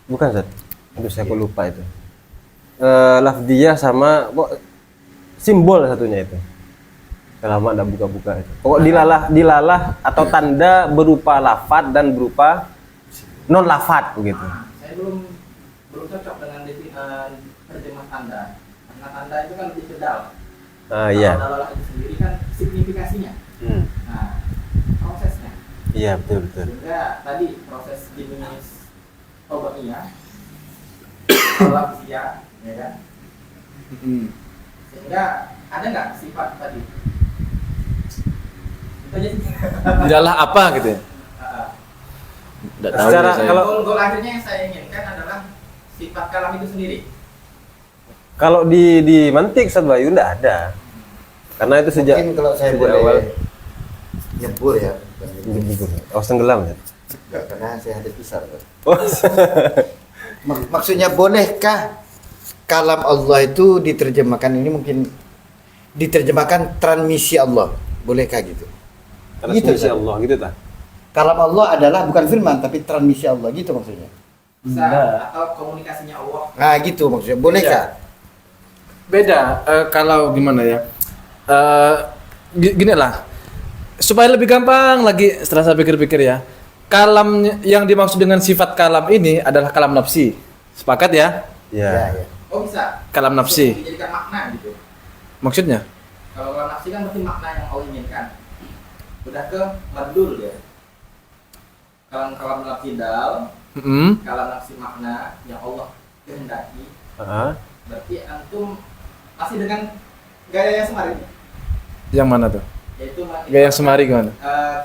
bukan Zat. Aduh saya kok lupa itu. Lafziyah sama simbol satunya itu. Lama enggak buka-buka itu. Pokok dilalah atau tanda berupa lafaz dan berupa non lafaz begitu. Saya belum cocok dengan terjemah tanda. Karena tanda itu kan lebih kedal. Iya. Kalau dalalah itu sendiri kan signifikasinya. Nah, prosesnya. Iya, betul. Sehingga tadi proses jenis obatnya, lafziyah, ya kan? Sehingga ada nggak sifat tadi? Itu aja sih. Tidaklah apa gitu ya. Nggak tahu Secara ya saya. kalau Goal akhirnya yang saya inginkan adalah sifat kalam itu sendiri. kalau di mantik Ustaz Bayu enggak ada. Karena itu sejak Mungkin kalau saya sejak boleh awal nyebur ya. tenggelam ya. Enggak, karena saya hadis besar. Pak. Oh. Maksudnya bolehkah kalam Allah itu diterjemahkan, ini mungkin diterjemahkan transmisi Allah, bolehkah gitu? Transmisi Kan? Allah gitu tak? Kalam Allah adalah bukan firman tapi transmisi Allah gitu maksudnya. Bisa Enggak. atau komunikasinya Allah. Nah gitu maksudnya, bolehkah? Beda kalau gimana ya? Gini lah. Supaya lebih gampang lagi setelah saya pikir-pikir ya. Kalam yang dimaksud dengan sifat kalam ini adalah kalam nafsi. Sepakat ya? Iya. Ya. Oh bisa. Kalam nafsi. Dijadikan makna gitu. Maksudnya? Kalau kalam nafsi kan berarti makna yang Allah inginkan. Udah ke madul ya. Kalam nafsi dal, kalam nafsi makna yang Allah kehendaki. Berarti antum masih dengan gaya yang semari. Yang mana tuh? Yaitu Gaya yang semari gimana?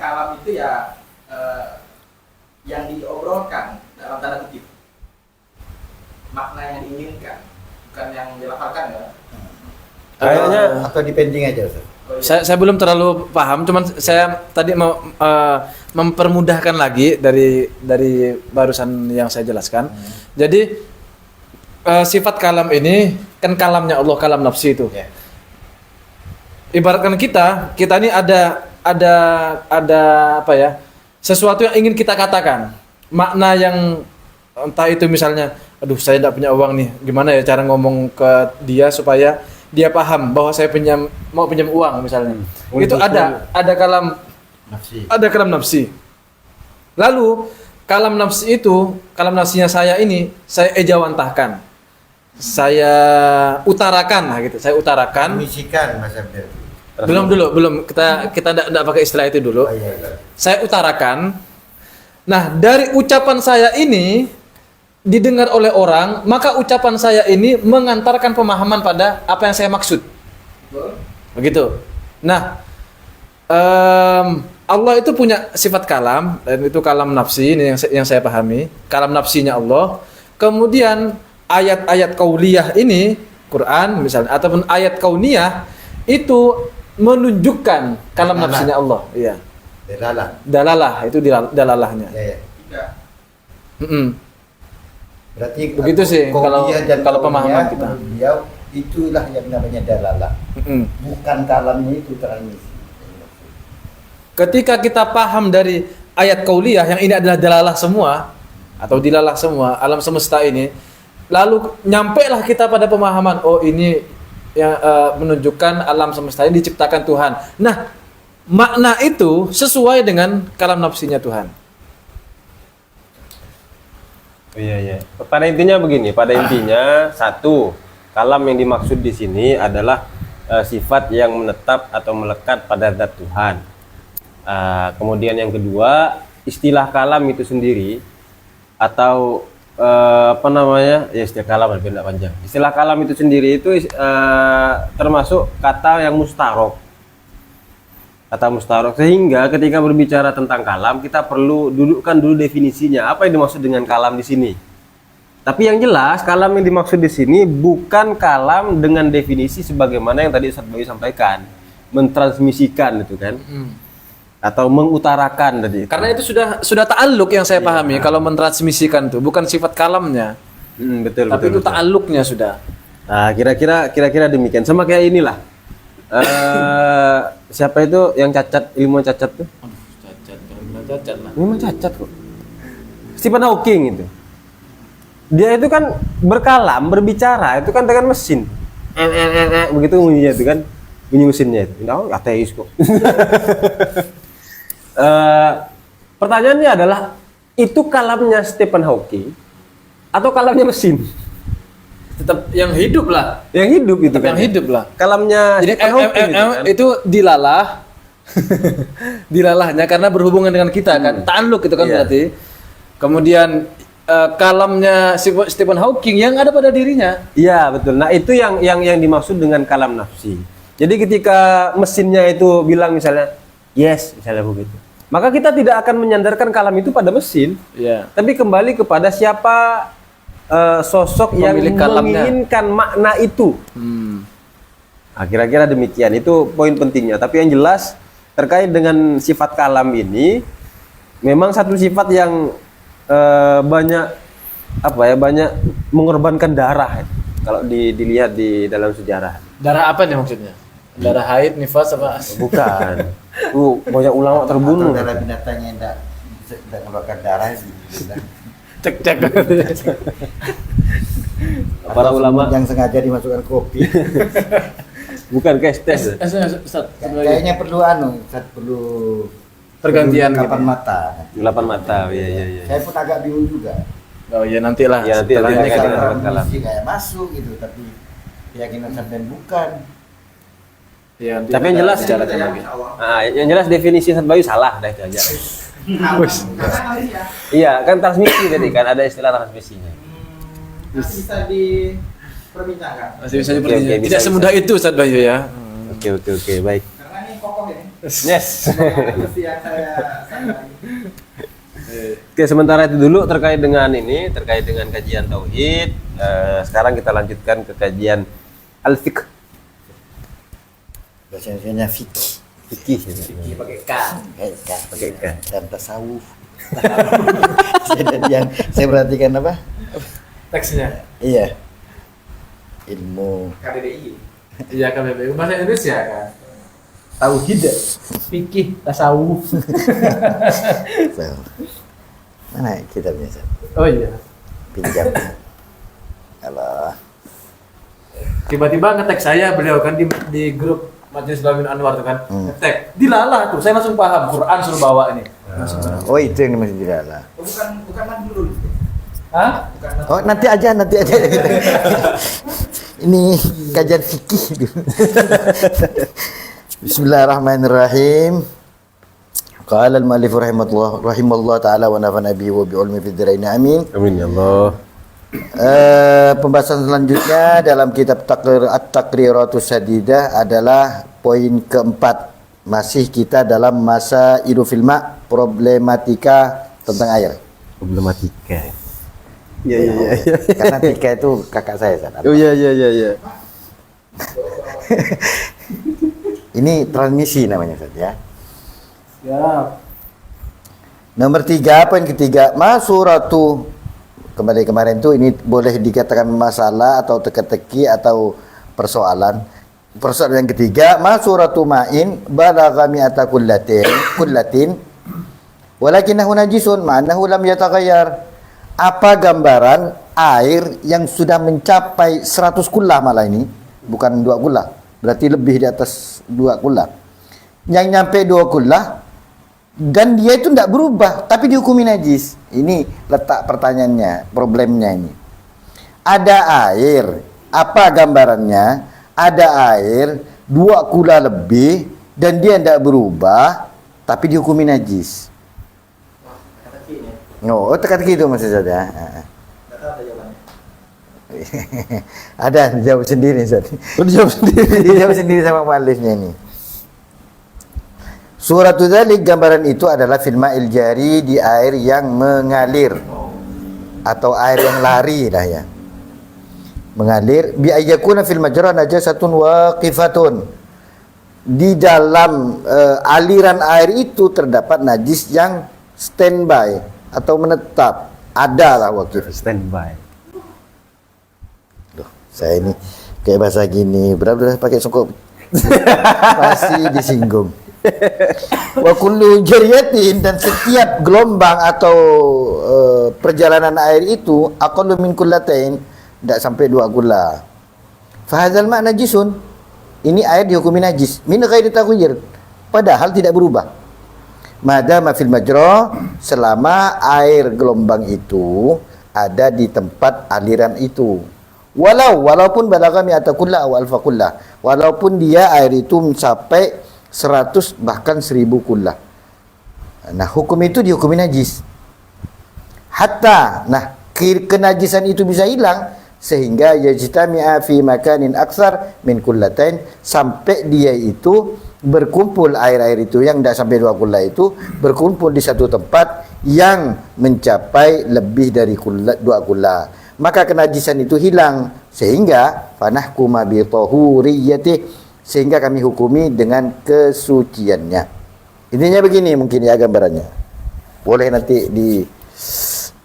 Kalam itu ya yang diobrolkan dalam tanda kutip. Makna yang diinginkan, bukan yang dilafalkan ya. Kayaknya Atau dipending aja Ustaz. Oh, iya. Saya belum terlalu paham, cuman saya tadi mau mempermudahkan lagi dari barusan yang saya jelaskan. Jadi sifat kalam ini kan kalamnya Allah, kalam nafsi itu. Ya. Ibaratkan kita ini ada apa ya? Sesuatu yang ingin kita katakan. Makna yang entah itu misalnya, aduh saya tidak punya uang nih, gimana ya cara ngomong ke dia supaya dia paham bahwa saya mau pinjam uang misalnya. Itu ada kalam nafsi. Lalu kalam nafsi itu, kalam nafsinya saya ini saya ejawantahkan. Saya utarakan lah gitu. Saya utarakan. Misikan Mas Abdul. Belum kita enggak pakai istilah itu dulu. Oh, iya. Saya utarakan. Nah, dari ucapan saya ini didengar oleh orang, maka ucapan saya ini mengantarkan pemahaman pada apa yang saya maksud. Begitu. Nah, Allah itu punya sifat kalam, dan itu kalam nafsi ini yang saya pahami, kalam nafsinya Allah. Kemudian ayat-ayat qauliyah ini, Quran misalnya, ataupun ayat kauniyah itu menunjukkan kalam Dalalah. nafsinya Allah. Iya. Dalalah. Itu dalalahnya. Ya. Tiga. Berarti Begitu sih, qauliyah dan kalau pemahaman qauliyah, kita. menurut beliau itulah yang namanya dalalah. Bukan kalamnya itu transmisi. Ketika kita paham dari ayat qauliyah yang ini adalah dalalah semua atau dilalah semua alam semesta ini, lalu nyampailah kita pada pemahaman, oh ini yang menunjukkan alam semesta ini diciptakan Tuhan. Nah, makna itu sesuai dengan kalam nafsinya Tuhan. Iya. Pada intinya begini, satu, kalam yang dimaksud di sini adalah sifat yang menetap atau melekat pada zat Tuhan. Kemudian yang kedua, istilah kalam itu sendiri atau istilah kalam lebih tidak panjang. Istilah kalam itu sendiri itu termasuk kata yang mustarok. Kata mustarok, sehingga ketika berbicara tentang kalam kita perlu dudukkan dulu definisinya. Apa yang dimaksud dengan kalam di sini? Tapi yang jelas kalam yang dimaksud di sini bukan kalam dengan definisi sebagaimana yang tadi Ustaz Bayu sampaikan, mentransmisikan itu kan. Atau mengutarakan tadi. Karena itu sudah ta'alluq yang saya pahami. Kalau mentransmisikan itu bukan sifat kalamnya. Betul. Tapi itu ta'alluqnya sudah. Nah, kira-kira demikian. Sama kayak inilah. Siapa itu yang cacat, ilmuwan cacat tuh? Cacat lah. Memang cacat kok. Stephen Hawking itu. Dia itu kan berbicara itu kan dengan mesin. Begitu bunyinya itu kan, bunyi mesinnya itu. Nah, ateis kok. Pertanyaannya adalah, itu kalamnya Stephen Hawking atau kalamnya mesin? Tetap yang hidup lah. Yang hidup itu Tetap kan. yang hidup lah. Kalamnya Jadi Stephen Hawking itu kan. itu dilalah. Dilalahnya karena berhubungan dengan kita kan. Ta'alluq itu kan Iya. berarti. Kemudian kalamnya Stephen Hawking yang ada pada dirinya. Iya betul. Nah itu yang dimaksud dengan kalam nafsi. Jadi ketika mesinnya itu bilang misalnya yes, misalnya begitu, maka kita tidak akan menyandarkan kalam itu pada mesin, Iya. tapi kembali kepada siapa sosok yang Pemilik kalamnya. menginginkan makna itu. Hmm. Nah, kira-kira demikian, itu poin pentingnya. Tapi yang jelas terkait dengan sifat kalam ini, memang satu sifat yang banyak mengorbankan darah kalau dilihat di dalam sejarah. Darah apa nih maksudnya? Darah haid, nifas apa? Bukan. Banyak ulama terbunuh. Atau darah binatang yang tidak mengeluarkan darah gitu. Cek. Para ulama yang sengaja dimasukkan kopi. bukan kestes. Kayaknya perlu perlu Pergantian kapan gitu. mata. Delapan mata, iya. Saya pun agak bingung juga. Oh iya nantilah. Ya, nanti Setelah kita ini akan kita- dapat kalam. Kayak masuk gitu, tapi keyakinan sampean bukan. Iya, nanti Tapi yang kita jelas bicarakan lagi. Nah, yang jelas definisi Ustaz Bayu salah dah itu aja. Karena ya, Iya, kan transmisi tadi kan ada istilah transmisinya. masih bisa diperbincangkan. Masih bisa Oke, dipercaya. oke, bisa, Tidak semudah itu Ustaz Bayu ya. Oke, baik. Karena ini kokoh ini. Yes. Mesti yang saya lagi. Oke, sementara itu dulu terkait dengan kajian tauhid. Sekarang kita lanjutkan ke kajian al-fiqh. Bahasanya fikih. Fikih. Ini pakai K. Pakai K. Dan tasawuf. Dan yang saya perhatikan apa? Teksnya. Iya. Ilmu KBBI. Iya KBBI bahasa Indonesia kan. Tauhid, fikih, tasawuf. so, mana kitabnya Ustaz? Oh iya. Pinjam. Kalau Tiba-tiba ngetek saya beliau kan di grup Majelis Bamin Anwar tuh kan. Ngetek. Dilalah tuh, saya langsung paham Quran suruh bawa ini. oh itu yang masih tidak. Oh, bukan mandi dulu. Hah? Bukan Oh nanti aja. Ini kajian fikih dulu. Bismillahirrahmanirrahim. Qala al-mu'allif rahimahullah ta'ala wa nafa'ana bihi wa bi'ulmi fid dharain amin. Amin ya Allah. Pembahasan selanjutnya dalam kitab At-Taqriratus Sadidah adalah poin keempat. Masih kita dalam masa ilufilma, problematika tentang air. Problematika. Iya. Karena Tika itu kakak saya. San. Oh iya. Ini transmisi namanya saja. Ya. Nomor 3, poin ketiga, masuratu. Kembali kemarin tuh ini boleh dikatakan masalah atau teka-teki atau persoalan. Persoalan yang ketiga, masuratu ma'in balagha mi'ata kullatin walakinahu najisun ma'annahu lam yataghayyar. Apa gambaran air yang sudah mencapai 100 kullah malah ini, bukan 2 kullah. Berarti lebih di atas 2 kullah. Yang nyampe 2 kullah dan dia itu tidak berubah tapi dihukumi najis. Ini letak pertanyaannya, problemnya ini. Ada air, apa gambarannya? Ada air 2 kula lebih dan dia tidak berubah tapi dihukumi najis. teka-teki ini. Oh, teka-teki itu maksud saya. Enggak tahu ada jawabannya. Ada jawab sendiri Ustaz. Jawab sendiri. Dijawab sendiri sama muallifnya ini. Suratul Dzalik, gambaran itu adalah fil ma'il jari, di air yang mengalir atau air yang lari lah ya. Mengalir bi ayyakuna fil majra najasatun waqifatun. Di dalam aliran air itu terdapat najis yang standby atau menetap. Ada lah waqif. Standby. Loh, saya ini kayak bahasa gini, benar-benar pakai songkok masih disinggung. Wa kullu jariyatin, dan setiap gelombang atau perjalanan air itu aqallu min kullatain, tidak sampai 2 kula. Fa hadzal ma najisun, ini air dihukumi najis min ghairi taghyir, padahal tidak berubah. Madama fil majra, selama air gelombang itu ada di tempat aliran itu. Walaupun balagha mi'ata kullah aw alfa kullah, walaupun dia air itu mencapai 100 bahkan 1000 kullah. Nah, hukum itu dihukumi najis. Hatta, nah, kenajisan itu bisa hilang sehingga yajtami'a fi makanin aktsar min kullatain, sampai dia itu berkumpul, air-air itu yang tidak sampai 2 kullah itu berkumpul di satu tempat yang mencapai lebih dari 2 kullah, maka kenajisan itu hilang, sehingga fanahkuma bi tahuriyati, sehingga kami hukumi dengan kesuciannya. Intinya begini mungkin ya gambarannya. Boleh nanti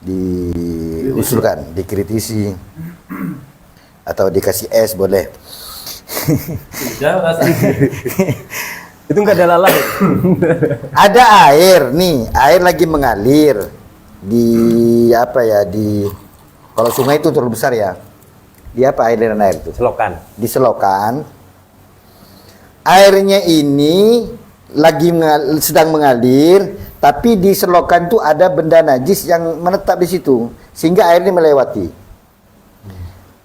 diusulkan, dikritisi atau dikasih es boleh. Itu nggak ada lalat. Ada air nih, air lagi mengalir di apa ya, di kalau sungai itu terlalu besar ya. Di apa aliran air itu? Selokan. Di selokan. Airnya ini lagi sedang mengalir, tapi di selokan itu ada benda najis yang menetap di situ sehingga airnya melewati.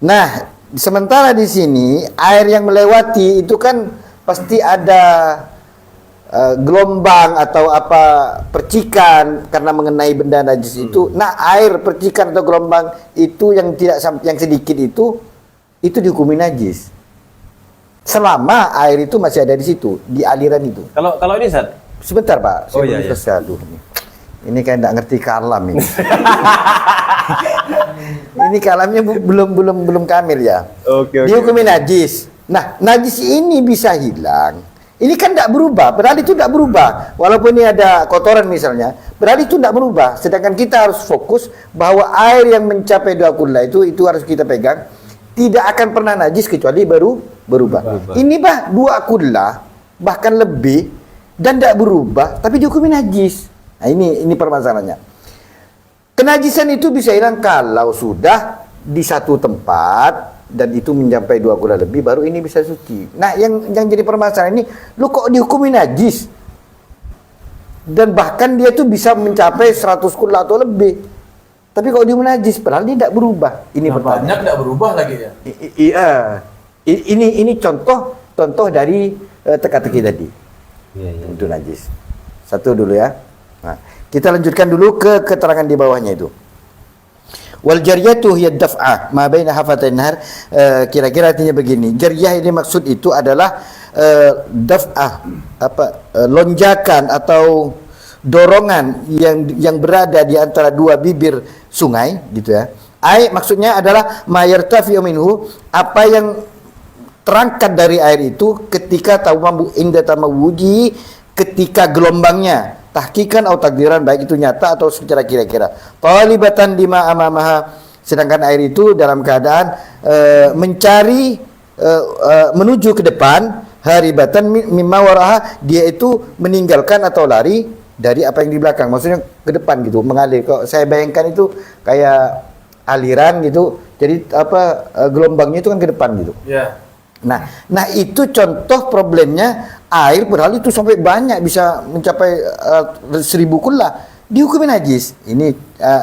Nah, sementara di sini air yang melewati itu kan pasti ada gelombang atau apa percikan karena mengenai benda najis itu. Nah, air percikan atau gelombang itu yang yang sedikit itu dihukumi najis. Selama air itu masih ada di situ, di aliran itu. Kalau ini Ustaz, Sebentar Pak, Oh, iya, iya. Aduh, ini kayak nggak ngerti kalam ini. Ini kalamnya belum kamil ya. Oke. Dihukumi najis. Nah, najis ini bisa hilang. Ini kan tidak berubah, padahal itu tidak berubah. Walaupun ini ada kotoran misalnya, padahal itu tidak berubah. Sedangkan kita harus fokus bahwa air yang mencapai 2 kullah itu harus kita pegang. Tidak akan pernah najis kecuali berubah. Ini 2 kullah bahkan lebih dan tidak berubah, tapi dihukumi najis. Nah, ini permasalahannya. Kenajisan itu bisa hilang kalau sudah di satu tempat dan itu mencapai 2 kullah lebih, baru ini bisa suci. Nah, yang jadi permasalahan ini, lu kok dihukumi najis? Dan bahkan dia tuh bisa mencapai 100 kullah atau lebih. Tapi kalau dia najis, padahal dia tidak berubah. Ini pertanyaan. Banyak tidak berubah lagi ya. Iya. Ini contoh dari teka-teki tadi. Iya. Untuk najis. Satu dulu ya. Nah, kita lanjutkan dulu ke keterangan di bawahnya itu. Wal jariyatu hiya daf'ah ma baina hafatain nahar. Kira-kira artinya begini. Jariyah ini maksud itu adalah daf'ah, lonjakan atau dorongan yang berada di antara 2 bibir sungai gitu ya. Maksudnya adalah mayartafi'u minhu, apa yang terangkat dari air itu ketika inda tamawuji, ketika gelombangnya, tahqiqan atau takdiran, baik itu nyata atau secara kira-kira. Talibatan lima amamaha, sedangkan air itu dalam keadaan mencari menuju ke depan, haribatan mimma waraha, dia itu meninggalkan atau lari dari apa yang di belakang, maksudnya ke depan gitu, mengalir. Kalau saya bayangkan itu kayak aliran gitu, jadi gelombangnya itu kan ke depan gitu. Ya. Nah itu contoh problemnya air, padahal itu sampai banyak, bisa mencapai 1000 kullah, dihukumi najis. Ini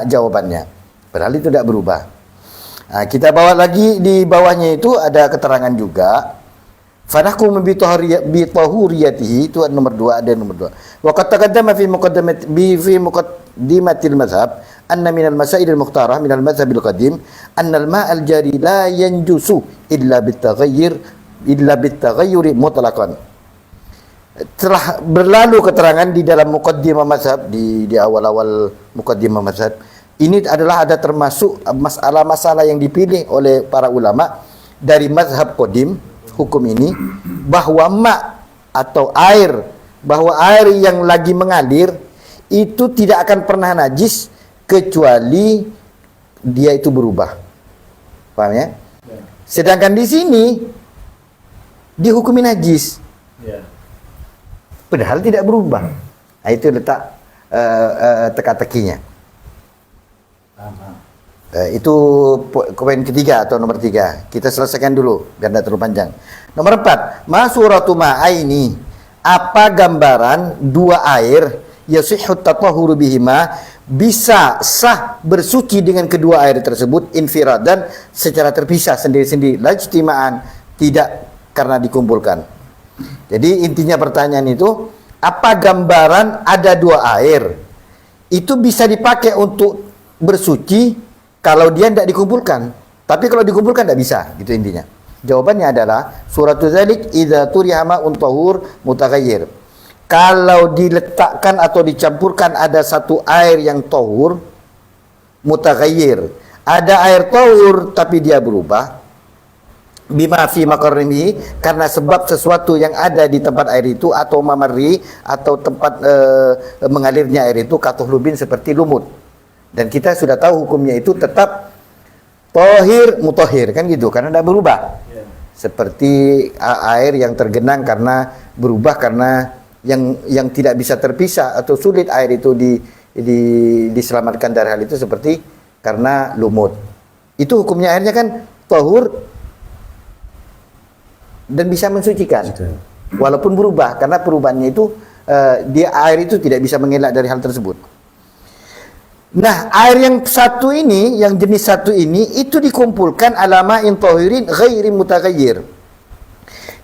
jawabannya, padahal itu tidak berubah. Nah, kita bawa lagi di bawahnya itu ada keterangan juga. Fanakum bi tahuriyatihi, itu nomor 2, ada nomor 2. Wa qad taqaddama fi muqaddimatil mazhab anna minal masail al-mukhtarah minal mazhab al-qadim anna al-ma' al-jari la yanjusu illa bitaghayyuri mutlaqan. Telah berlalu keterangan di dalam muqaddimah mazhab, di awal-awal muqaddimah mazhab. Ini adalah ada termasuk masalah-masalah yang dipilih oleh para ulama dari mazhab qadim, hukum ini, bahwa bahwa air yang lagi mengalir itu tidak akan pernah najis kecuali dia itu berubah. Paham ya? Sedangkan di sini dihukumi najis. Ya. padahal tidak berubah. Nah, itu letak teka-tekinya. Itu poin ketiga atau nomor 3. Kita selesaikan dulu biar tidak terlalu panjang. Nomor 4, ma suratu ma'aini, apa gambaran dua air yasihhu tatahhuru bihima, bisa sah bersuci dengan kedua air tersebut infiradan, secara terpisah sendiri-sendiri, la ijtima'an, tidak karena dikumpulkan. Jadi intinya pertanyaan itu, apa gambaran ada dua air itu bisa dipakai untuk bersuci kalau dia tidak dikumpulkan, tapi kalau dikumpulkan tidak bisa, gitu intinya. Jawabannya adalah suratul dzalik idza turiha ma'un tahur mutaghayyir. Kalau diletakkan atau dicampurkan ada satu air yang tahur mutaghayyir, ada air tahur tapi dia berubah, bima fi makarrimi, karena sebab sesuatu yang ada di tempat air itu, atau mamarri, atau tempat mengalirnya air itu, katuhlubin, seperti lumut. Dan kita sudah tahu hukumnya itu tetap tohir mutahhir, kan gitu, karena tidak berubah. Seperti air yang tergenang karena berubah karena yang tidak bisa terpisah atau sulit air itu diselamatkan dari hal itu, seperti karena lumut. Itu hukumnya airnya kan tahur dan bisa mensucikan. Walaupun berubah, karena perubahannya itu dia air itu tidak bisa mengelak dari hal tersebut. Nah, air yang satu ini, yang jenis satu ini, itu dikumpulkan alama in tahirin ghairi mutaghayyir.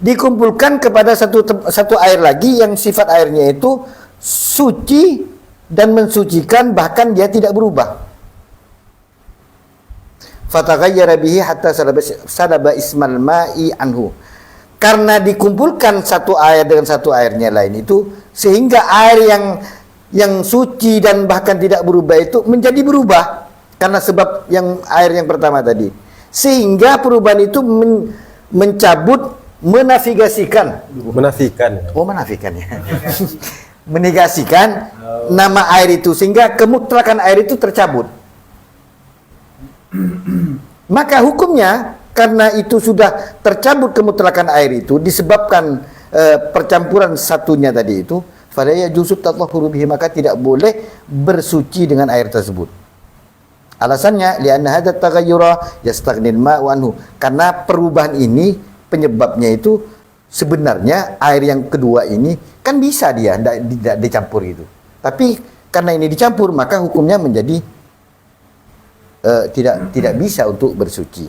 Dikumpulkan kepada satu air lagi yang sifat airnya itu suci dan mensucikan, bahkan dia tidak berubah. Fataghayyara bihi hatta salaba ismal ma'i anhu. Karena dikumpulkan satu air dengan satu airnya lain itu, sehingga air yang suci dan bahkan tidak berubah itu menjadi berubah karena sebab yang air yang pertama tadi, sehingga perubahan itu mencabut, menafikan ya menegasikan nama air itu, sehingga kemutlakan air itu tercabut. Maka hukumnya, karena itu sudah tercabut kemutlakan air itu disebabkan percampuran satunya tadi itu, fala yajuzu tatahhuru bihi, maka tidak boleh bersuci dengan air tersebut. Alasannya lianna hadza taghayyura yastaghnil ma'u anhu, karena perubahan ini penyebabnya itu sebenarnya air yang kedua ini kan bisa dia tidak dicampur gitu. Tapi karena ini dicampur, maka hukumnya menjadi tidak bisa untuk bersuci.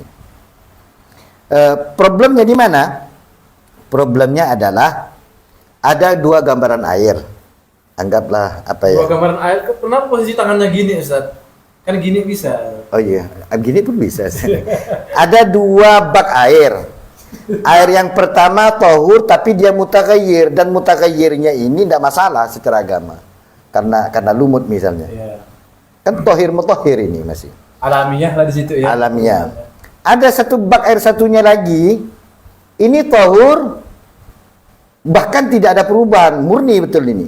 Problemnya di mana? Problemnya adalah ada dua gambaran air. Anggaplah apa ya? Dua gambaran air, kenapa posisi tangannya gini, Ustaz? Kan gini bisa. Oh iya, gini pun bisa. Ada dua bak air. Air yang pertama tahur tapi dia mutaghayyir, dan mutaghayyirnya ini tidak masalah secara agama. Karena lumut misalnya. Ya. Kan tahir mutahhir ini masih. Alamiah lah di situ ya. Alamiah. Ada satu bak air satunya lagi, ini tahur, bahkan tidak ada perubahan, murni betul ini.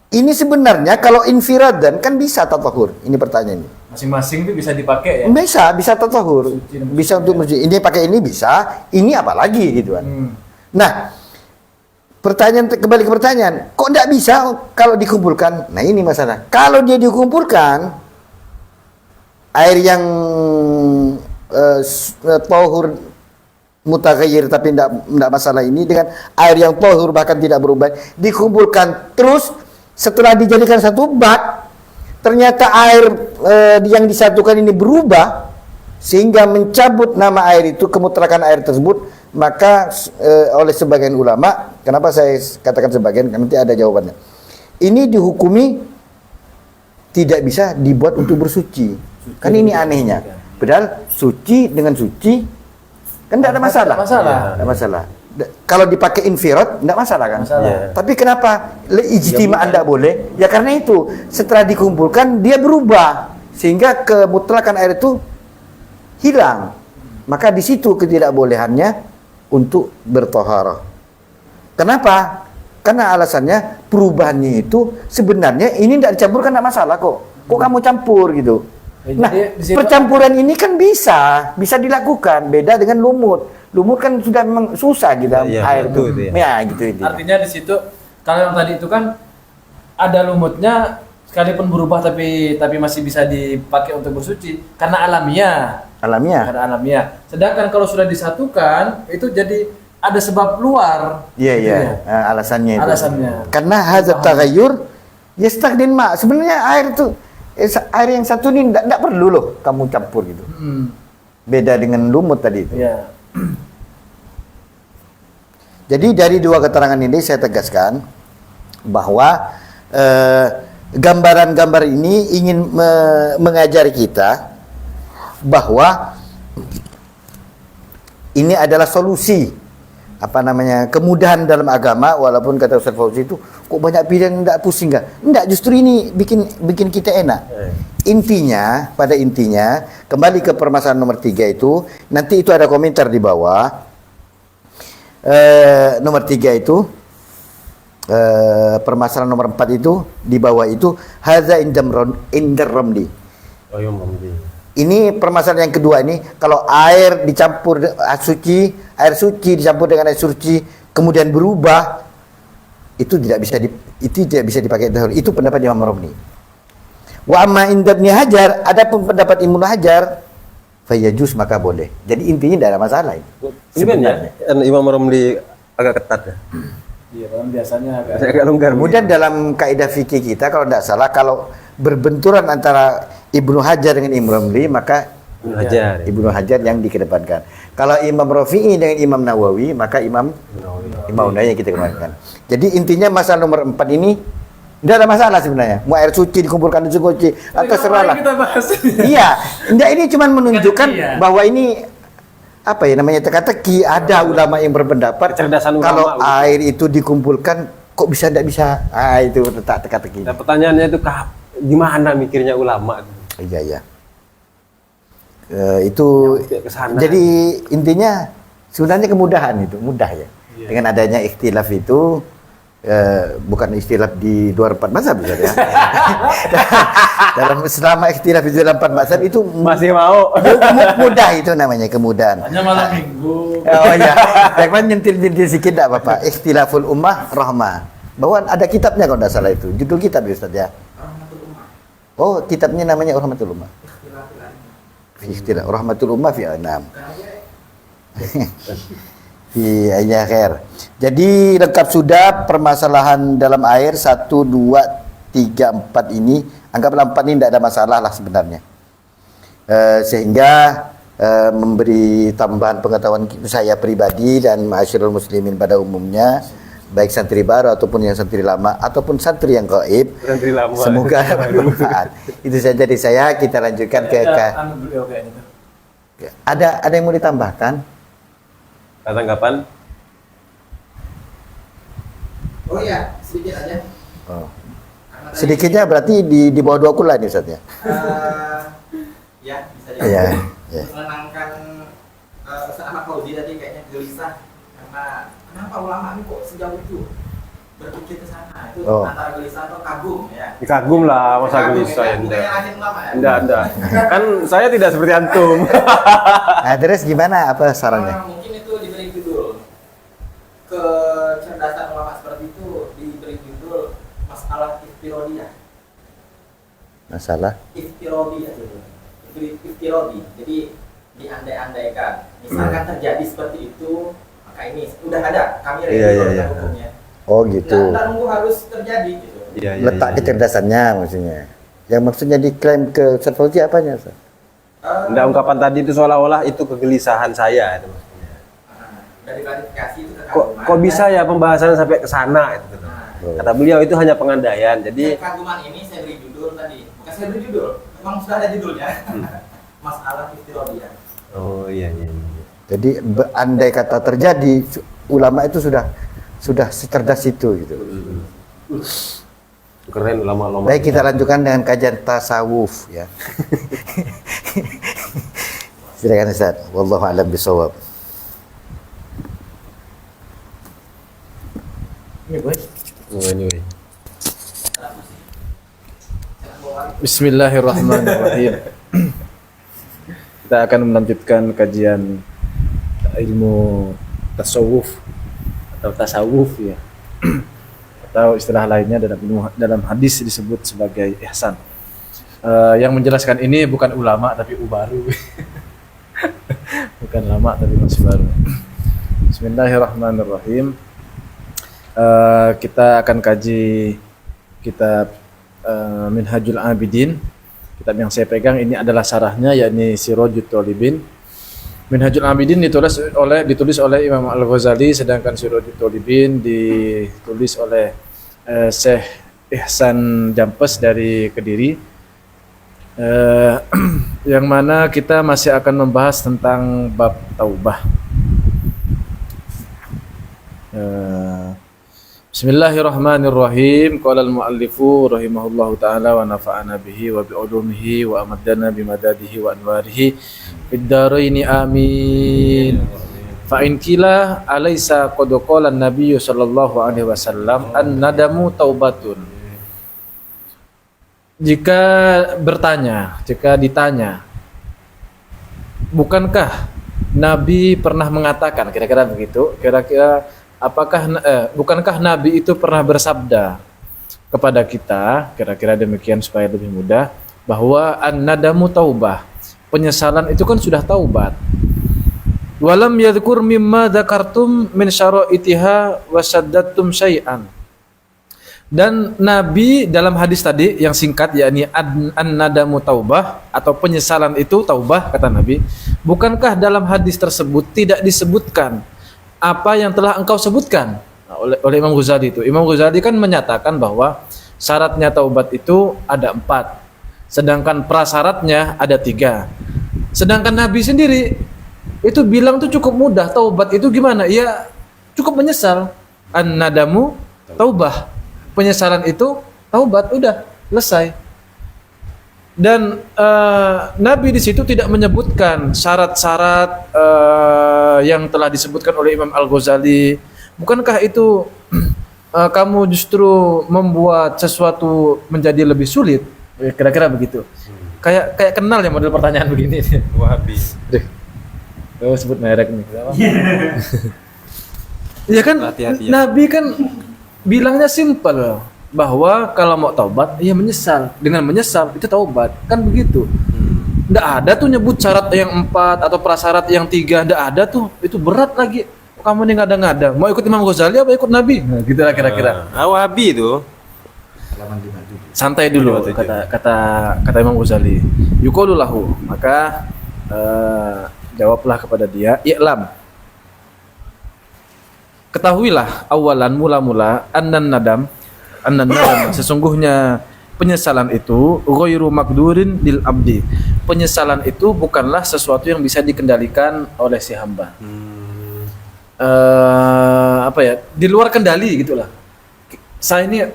Ini sebenarnya kalau infiradan kan bisa tatahur. Ini pertanyaannya. Masing-masing itu bisa dipakai ya? Bisa tatahur. Bisa untuk bersuci. Ini pakai ini bisa, ini apalagi gitu kan. Nah, kembali ke pertanyaan, kok tidak bisa kalau dikumpulkan? Nah, ini masalah. Kalau dia dikumpulkan, air yang tahur mutaghayyir tapi tidak masalah ini dengan air yang tahur bahkan tidak berubah, dikumpulkan terus, setelah dijadikan satu bak, ternyata air yang disatukan ini berubah sehingga mencabut nama air itu, kemutlakan air tersebut. Maka oleh sebagian ulama, kenapa saya katakan sebagian, karena nanti ada jawabannya, ini dihukumi tidak bisa dibuat untuk bersuci. Kan ini anehnya, padahal suci dengan suci kan tidak ada masalah. Tidak masalah. Kalau dipakai infirad tidak masalah kan? Tapi kenapa ijtima'an tidak boleh? Ya karena itu setelah dikumpulkan dia berubah sehingga kemutlakan air itu hilang. Maka di situ ketidakbolehannya untuk bertoharah. Kenapa? Karena alasannya perubahannya itu sebenarnya ini tidak dicampurkan, tidak masalah kok. Kok kamu campur gitu? Nah, percampuran ini kan bisa dilakukan, beda dengan lumut. lumut kan sudah memang susah gitu Iya, air betul itu. itu ya. Ya gitu intinya. Artinya di situ kalau yang tadi itu kan ada lumutnya sekalipun berubah tapi masih bisa dipakai untuk bersuci karena alamiah. Alamiah. Karena alamiah. Sedangkan kalau sudah disatukan itu jadi ada sebab luar. Iya Gitu iya. ya. Alasannya itu. Alasannya. Karena hadzat taghayyur yastaghdin ma. Sebenarnya air itu air yang satu ini enggak perlu loh kamu campur gitu. Beda dengan lumut tadi itu. Iya. Jadi dari dua keterangan ini saya tegaskan bahwa gambaran-gambar ini ingin mengajari kita bahwa ini adalah solusi kemudahan dalam agama. Walaupun kata Ustaz Fauzi itu kok banyak pilihan enggak pusing enggak, justru ini bikin kita enak. Pada intinya kembali ke permasalahan nomor 3 itu, nanti itu ada komentar di bawah. Nomor 3 itu permasalahan nomor 4 itu di bawah itu hadza indar ramli. Oh, iya, Ramli. Ini permasalahan yang kedua ini, kalau air dicampur air suci dicampur dengan air suci kemudian berubah, itu tidak bisa dipakai dahulu. Itu pendapat Imam Romli. Wa amma inda Ibnu Hajar, adapun pendapat Ibnu Hajar fayajuz, maka boleh. Jadi intinya tidak ada masalah ini. Sebenarnya Imam Romli agak ketat ya. Iya, kan biasanya Agak longgar. Kemudian dalam kaidah fikih kita kalau tidak salah, kalau berbenturan antara Ibnu Hajar dengan Imam Romli, maka Ibnu Hajar yang dikedepankan. Kalau Imam Rafi'i dengan Imam Nawawi, maka Imam Nawawi yang kita kedepankan. Jadi intinya masalah nomor 4 ini tidak ada masalah sebenarnya. Mau air suci dikumpulkan di suci atau serahlah. kita bahas. Iya, enggak, ini cuma menunjukkan Iya. bahwa ini namanya teka-teki. Ada ulama yang berpendapat Kecerdasan ulama, kalau betul. air itu dikumpulkan kok bisa enggak bisa. Itu letak teka-teki. Nah, pertanyaannya itu gimana mikirnya ulama? Iya, iya. Itu Kesana. jadi intinya sebenarnya kemudahan itu, mudah ya. Dengan adanya ikhtilaf itu bukan ikhtilaf di luar 4 mazhab ya. Selama ikhtilaf di dalam 4 mazhab itu Masih mau? mudah, itu namanya kemudahan. Hanya malam minggu. Oh iya, jangan nyentil-nyentil sedikit enggak apa-apa. Ikhtilaful ummah rahmah. Bahwa ada kitabnya kalau tidak salah itu. Judul kitab ya Ustaz ya. Oh, kitabnya namanya Rahmatul Ummah. Ikhtilaf Rahmatul Ummah fi anam. Fi ayya khair. Jadi lengkap sudah permasalahan dalam air 1 2 3 4 ini. Anggaplah 4 ini tidak ada masalah lah sebenarnya. Sehingga memberi tambahan pengetahuan saya pribadi dan ma'asyiral muslimin pada umumnya, baik santri baru ataupun yang santri lama ataupun santri yang gaib, Santri lama. semoga bermanfaat. Itu saja dari saya. Kita lanjutkan ada yang mau ditambahkan? Tanggapan? Oh iya, sedikit aja. Oh. Karena tadi, Sedikitnya berarti di bawah 2 kulan ya Ustaz ya? ya bisa Iya. Iya. menenangkan Ustaz Ahmad Fauzi tadi kayaknya gelisah karena kenapa ulama ini kok sejauh itu berpikir ke sana, itu antara gelisah atau kagum ya. Kagum lah, masa Kagum, gelisah ya? bukan yang akhir ulama ya. Enggak. Kan saya tidak seperti antum. Nah, terus gimana, apa sarannya? Mungkin itu diberi judul, kecerdasan ulama seperti itu diberi judul masalah iftirodiyah. Masalah Iftirodiyah itu. Iftirodi. Jadi diandai-andaikan. Misalkan terjadi seperti itu, maka ini udah ada, kami review hukumnya. Oh gitu. Nggak nunggu harus terjadi gitu. Iya, Letak kecerdasannya maksudnya. Yang maksudnya diklaim ke Ustaz Fauzi apanya, Ustaz? Enggak, ungkapan tadi itu seolah-olah itu kegelisahan saya itu maksudnya. Dari klarifikasi itu Kok bisa ya pembahasan sampai ke sana itu. Kata beliau itu hanya pengandaian. Jadi kekaguman ini saya beri judul tadi. Bukan saya beri judul, memang sudah ada judulnya. Masalah iftirodiyah. oh iya. Jadi andai kata terjadi, ulama itu sudah secerdas itu gitu. Keren ulama-ulama. Baik, kita lanjutkan dengan kajian tasawuf ya. Silakan Ustaz. Wallahu a'lam bishawab. Oh, anyway. Bismillahirrahmanirrahim. Kita akan melanjutkan kajian ilmu tasawuf atau tasawuf ya. Atau istilah lainnya dalam hadis disebut sebagai ihsan. Yang menjelaskan ini bukan ulama tapi ubaru. Bukan lama tapi masih baru. Bismillahirrahmanirrahim. Kita akan kaji kitab Minhajul Abidin. Kitab yang saya pegang ini adalah syarahnya, yakni Sirajut Thalibin. Minhajul Abidin ditulis oleh Imam Al-Ghazali, sedangkan Sirajut Thalibin ditulis oleh Syekh Ihsan Jampes dari Kediri. Yang mana kita masih akan membahas tentang bab taubah. Bismillahirrahmanirrahim. Qala al-muallifu rahimahullahu taala wa nafa'ana bihi wa bi ulumihi wa amaddana bi madadihi wa anwarihi fid dharaini amin. Fa in qila alaysa qad qala an-nabiy sallallahu alaihi wasallam an-nadamu taubatun. Jika ditanya, bukankah Nabi pernah mengatakan, kira-kira begitu, bukankah Nabi itu pernah bersabda kepada kita, kira-kira demikian supaya lebih mudah, bahwa an-nadamu taubah, penyesalan itu kan sudah taubat. Walam yadhkur mimma dzakartum min syara'itiha wa saddattum syai'an. Dan Nabi dalam hadis tadi yang singkat, yakni an-nadamu taubah atau penyesalan itu taubah, kata Nabi, bukankah dalam hadis tersebut tidak disebutkan apa yang telah engkau sebutkan oleh Imam Ghazali itu? Imam Ghazali kan menyatakan bahwa syaratnya taubat itu ada 4, sedangkan prasyaratnya ada 3. Sedangkan Nabi sendiri itu bilang tuh cukup mudah, taubat itu gimana? Ya cukup menyesal. An-nadamu taubah, penyesalan itu taubat, udah selesai. Dan Nabi di situ tidak menyebutkan syarat-syarat yang telah disebutkan oleh Imam Al-Ghazali. Bukankah itu kamu justru membuat sesuatu menjadi lebih sulit? Kira-kira begitu. Kayak kenal ya model pertanyaan begini. Wahabi. Sebut merek nih. Iya kan? Hati-hati ya. Nabi kan bilangnya simple, bahwa kalau mau taubat ya menyesal. Dengan menyesal itu taubat, kan begitu. Nggak ada tuh nyebut syarat yang 4 atau prasyarat yang 3, nggak ada tuh. Itu berat lagi. Kamu nih ngada-ngada mau ikut Imam Ghazali apa ikut Nabi? Nah, gitu lah kira-kira. Wahabi itu. Santai dulu kata Imam Ghazali. Yuqalu lahu, maka jawablah kepada dia, i'lam, ketahuilah awalan mula-mula annan nadam sesungguhnya penyesalan itu ghairu maqdurin lil abdi. Penyesalan itu bukanlah sesuatu yang bisa dikendalikan oleh si hamba. Di luar kendali gitulah. Saya ini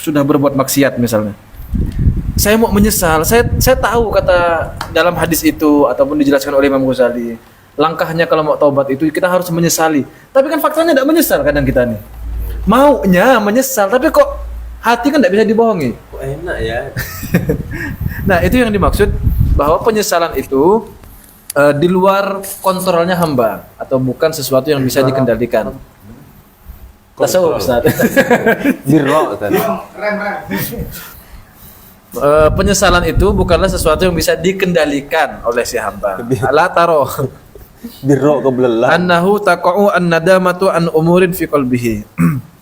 sudah berbuat maksiat misalnya. Saya mau menyesal. Saya tahu kata dalam hadis itu ataupun dijelaskan oleh Imam Ghazali, langkahnya kalau mau taubat itu kita harus menyesali. Tapi kan faktanya tidak menyesal kadang kita nih. Maunya menyesal, tapi kok hati kan tidak bisa dibohongi. Kok enak ya. Nah, itu yang dimaksud bahwa penyesalan itu di luar kontrolnya hamba atau bukan sesuatu yang bisa dikendalikan. Tasawuf Ustaz. Birro tadi. Penyesalan itu bukanlah sesuatu yang bisa dikendalikan oleh si hamba. Ala taro Birro kebelelah. annahu taqa'u an-nadamatu an umurin fi qalbihi.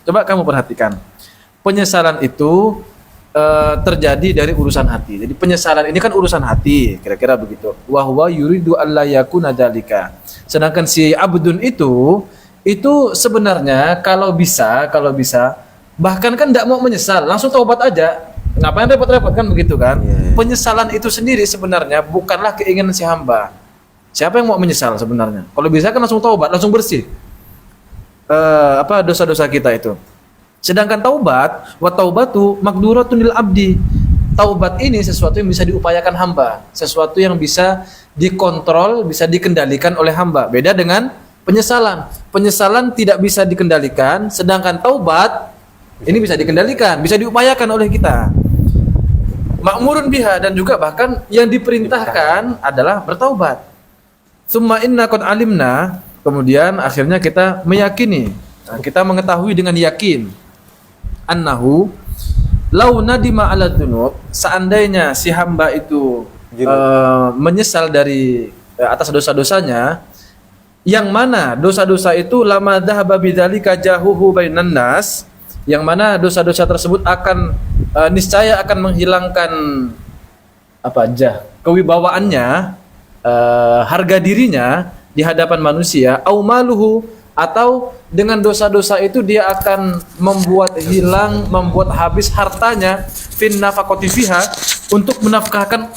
Coba kamu perhatikan. Penyesalan itu terjadi dari urusan hati. Jadi penyesalan ini kan urusan hati, kira-kira begitu. Wa huwa yuridu alla yakuna dzalika. Sedangkan si abdun itu sebenarnya kalau bisa bahkan kan tidak mau menyesal, langsung taubat aja. Ngapain repot-repot kan begitu kan? Penyesalan itu sendiri sebenarnya bukanlah keinginan si hamba. Siapa yang mau menyesal sebenarnya? Kalau bisa kan langsung taubat, langsung bersih. Dosa-dosa kita itu. Sedangkan taubat, wa taubatu maqduratun lil abdi. Taubat ini sesuatu yang bisa diupayakan hamba, sesuatu yang bisa dikontrol, bisa dikendalikan oleh hamba. Beda dengan penyesalan. Penyesalan tidak bisa dikendalikan, sedangkan taubat ini bisa dikendalikan, bisa diupayakan oleh kita. Ma'murun biha, dan juga bahkan yang diperintahkan adalah bertaubat. Summa inna qad alimna, kemudian akhirnya kita meyakini, kita mengetahui dengan yakin annahu lau nadima ala dzunub, seandainya si hamba itu menyesal dari atas dosa-dosanya, yang mana dosa-dosa itu lama dhahaba bidzalika jahuhu bainan nas, yang mana dosa-dosa tersebut akan niscaya akan menghilangkan kewibawaannya, harga dirinya di hadapan manusia, au maluhu, atau dengan dosa-dosa itu dia akan membuat hilang, membuat habis hartanya, fin nafaqati fiha, untuk menafkahkan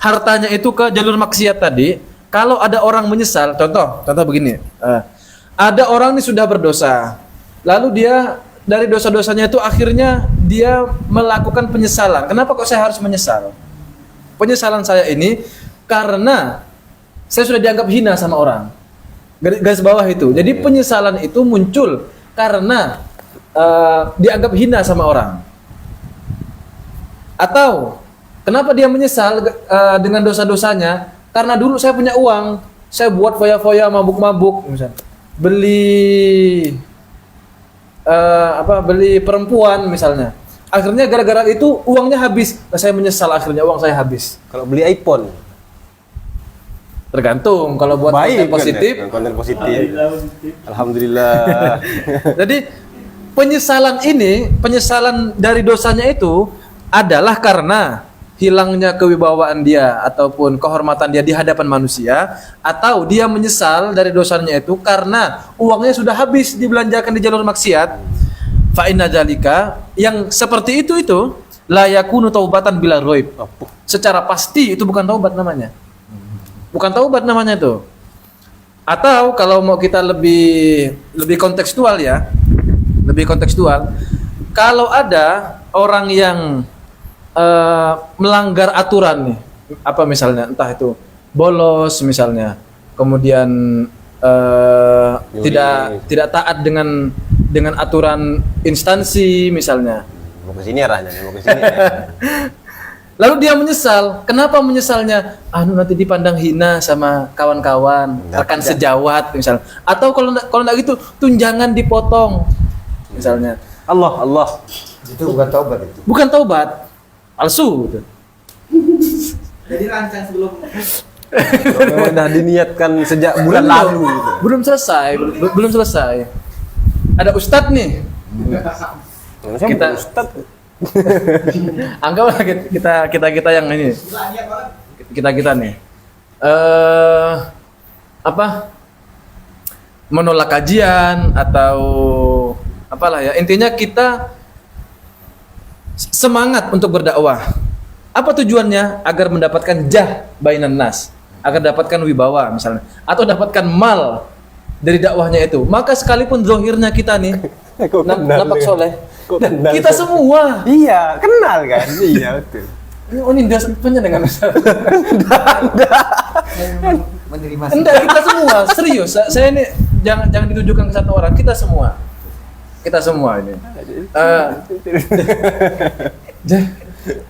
hartanya itu ke jalur maksiat tadi. Kalau ada orang menyesal, contoh begini, ada orang ini sudah berdosa, lalu dia dari dosa-dosanya itu akhirnya dia melakukan penyesalan. Kenapa kok saya harus menyesal? Penyesalan saya ini karena saya sudah dianggap hina sama orang. Garis bawah itu. Jadi penyesalan itu muncul karena dianggap hina sama orang. Atau kenapa dia menyesal dengan dosa-dosanya? Karena dulu saya punya uang, saya buat foya-foya, mabuk-mabuk, misalnya beli beli perempuan misalnya. Akhirnya gara-gara itu uangnya habis. Saya menyesal, akhirnya uang saya habis. Kalau beli iPhone, tergantung. Kalau buat konten positif, konten positif. Alhamdulillah. Jadi penyesalan dari dosanya itu adalah karena hilangnya kewibawaan dia ataupun kehormatan dia di hadapan manusia, atau dia menyesal dari dosanya itu karena uangnya sudah habis dibelanjakan di jalur maksiat. Fa inna dzalika, yang seperti itu la yakunu taubatan bila roib. Secara pasti itu bukan taubat namanya. Bukan taubat namanya itu. Atau kalau mau kita lebih kontekstual ya, lebih kontekstual, kalau ada orang yang melanggar aturan nih, misalnya entah itu bolos misalnya, kemudian tidak taat dengan aturan instansi misalnya. Mau ke sini arahnya, mau ke sini. Lalu dia menyesal. Kenapa menyesalnya? Nanti dipandang hina sama kawan-kawan, rekan sejawat misalnya. Atau kalau enggak gitu, tunjangan dipotong misalnya. Allah. Itu bukan taubat itu. Bukan taubat. Palsu gitu. Jadi rancang sebelum Memang udah diniatkan sejak bulan lalu gitu. Belum selesai. Ada ustadz nih. Kita Ustadz. anggaplah kita yang ini. Kita nih. Menolak kajian atau apalah ya. Intinya kita semangat untuk berdakwah. Apa tujuannya? Agar mendapatkan jah bainan nas, agar dapatkan wibawa misalnya, atau dapatkan mal dari dakwahnya itu. Maka sekalipun zahirnya kita nih nampak soleh, kita semua Iya, kenal kan? Iya, betul. ini dasarnya dengan menerima enggak, kita semua serius. Saya ini jangan ditujukan ke satu orang, kita semua ini.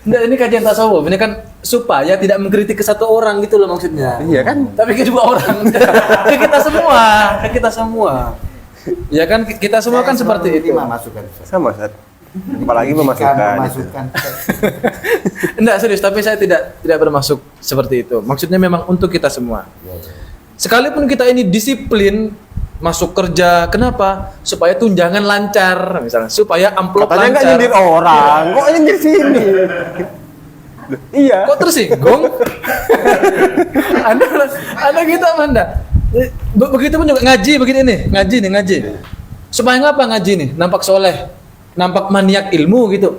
Enggak, ini kajian tasawuf. Ini kan supaya tidak mengkritik ke satu orang gitu loh maksudnya. Iya kan? Tapi ke dua orang. Ke kita semua. Ya kan, kita semua kan seperti itu. Masukan. Sama, Ustaz. Apalagi memasukkan. Enggak, serius, tapi saya tidak bermaksud seperti itu. Maksudnya memang untuk kita semua. Sekalipun kita ini disiplin masuk kerja, kenapa? Supaya tunjangan lancar misalnya, supaya amplop Katanya lancar. nggak nyindir orang, kok nyindir sini? Iya. Kok tersinggung? Anda kita Anda. Begitu pun juga ngaji begini nih, ngaji. Supaya ngapa ngaji nih? Nampak soleh, nampak maniak ilmu gitu,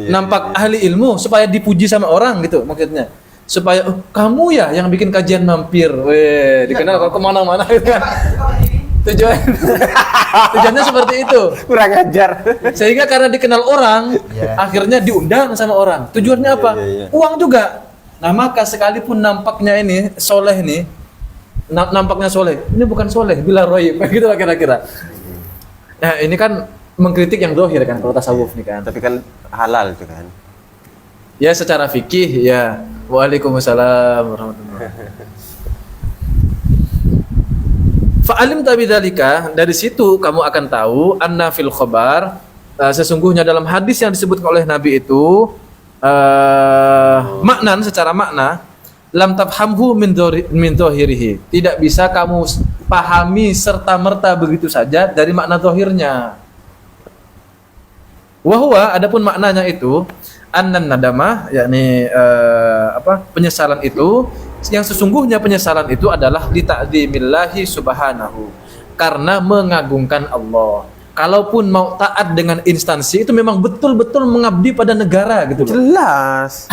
nampak ahli ilmu, supaya dipuji sama orang gitu maksudnya. Supaya kamu ya yang bikin kajian mampir, dikenal kalau kemana-mana gitu kan. Tujuannya seperti itu. Kurang ajar. Sehingga karena dikenal orang, akhirnya diundang sama orang. Tujuannya apa? Uang juga. Nah, maka sekalipun nampaknya ini soleh nih, nampaknya soleh, ini bukan soleh, bila roib, gitu lah kira-kira. Nah, ini kan mengkritik yang zahir kan kalau tasawuf nih kan. Tapi kan halal itu kan. Ya secara fikih ya. Waalaikumsalam warahmatullahi wabarakatuh. Fa'alim tabidzalika, dari situ kamu akan tahu anna fil khabar, sesungguhnya dalam hadis yang disebutkan oleh Nabi itu maknan, secara makna, lam tafhamhu min dhahirihi, tidak bisa kamu pahami serta merta begitu saja dari makna zahirnya. Wahwa, adapun maknanya itu annan nadama, yakni penyesalan itu, yang sesungguhnya penyesalan itu adalah li ta'dzimillahi subhanahu, karena mengagungkan Allah. Kalaupun mau taat dengan instansi itu memang betul-betul mengabdi pada negara gitu loh. Jelas.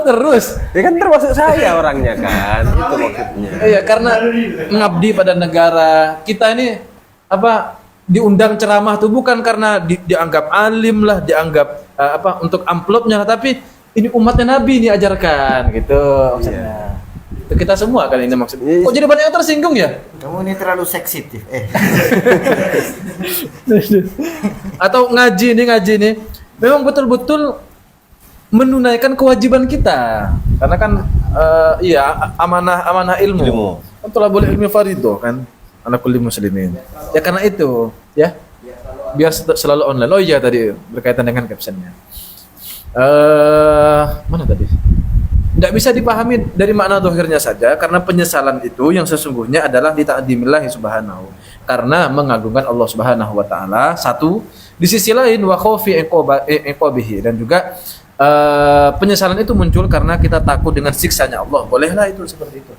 Terus Ya kan termasuk saya orangnya kan. Itu maksudnya. iya, karena mengabdi pada negara. Kita ini diundang ceramah tuh bukan karena dianggap alim lah, dianggap untuk amplopnya, tapi ini umatnya Nabi ini ajarkan gitu maksudnya. Itu kita semua kan ini maksudnya. Kok jadi banyak yang tersinggung ya? Kamu ini terlalu sensitif. Atau ngaji nih memang betul-betul menunaikan kewajiban kita. Karena kan amanah ilmu. Kan telah boleh ilmu fardhu kan ala kulli muslimin. Ya karena itu ya. Biar selalu online. Oh iya tadi berkaitan dengan captionnya. Mana tadi? Tidak bisa dipahami dari makna zahirnya saja, karena penyesalan itu yang sesungguhnya adalah li ta'dzimillahi subhanahu, karena mengagungkan Allah Subhanahu wa taala. Satu, di sisi lain wa khaufi iqabihi, dan juga penyesalan itu muncul karena kita takut dengan siksanya Allah. Bolehlah itu seperti itu.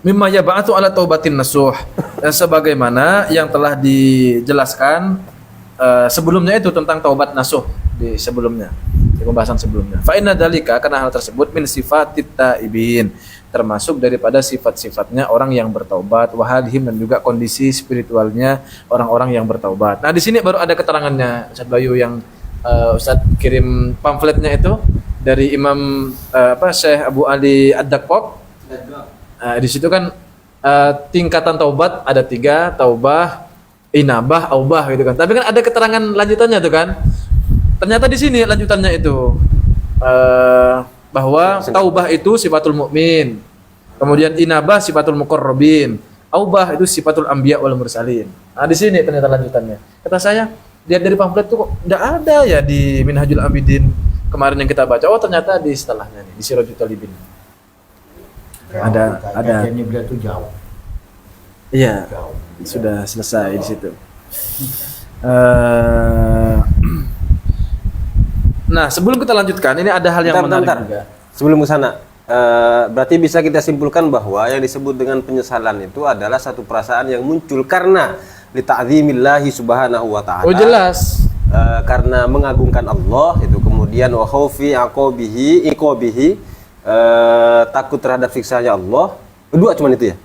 Mimma yab'atsu ala taubatin nasuh, dan sebagaimana yang telah dijelaskan sebelumnya itu tentang taubat nasuh di sebelumnya, di pembahasan sebelumnya. Fa inna dzalika, karena hal tersebut min sifatit taibin, termasuk daripada sifat-sifatnya orang yang bertaubat, wa halihim, dan juga kondisi spiritualnya orang-orang yang bertaubat. Nah, di sini baru ada keterangannya Ustaz Bayu yang Ustaz kirim pamfletnya itu dari Imam Syekh Abu Ali Ad-Daqqaq. Di situ kan tingkatan taubat ada 3, taubah, inabah, aubah gitu kan. Tapi kan ada keterangan lanjutannya tuh kan. Ternyata di sini lanjutannya itu bahwa taubah itu sifatul mukmin. Kemudian inabah sifatul muqarrabin. Aubah itu sifatul anbiya wal mursalin. Nah, di sini ternyata lanjutannya. Kata saya, lihat dari pamflet tuh kok enggak ada ya di Minhajul Abidin kemarin yang kita baca. Oh, ternyata di setelahnya nih, di Siratul Talibin. Ada. Kajiannya beliau tuh jauh. Iya. Sudah selesai di situ. Nah, sebelum kita lanjutkan, ini ada hal yang menarik juga. Sebelum ke sana, berarti bisa kita simpulkan bahwa yang disebut dengan penyesalan itu adalah satu perasaan yang muncul karena li ta'dzimillahi subhanahu wa ta'ala. Oh, jelas. Karena mengagungkan Allah itu, kemudian wa khaufi iqabihi, takut terhadap siksanya Allah. Kedua cuman itu ya?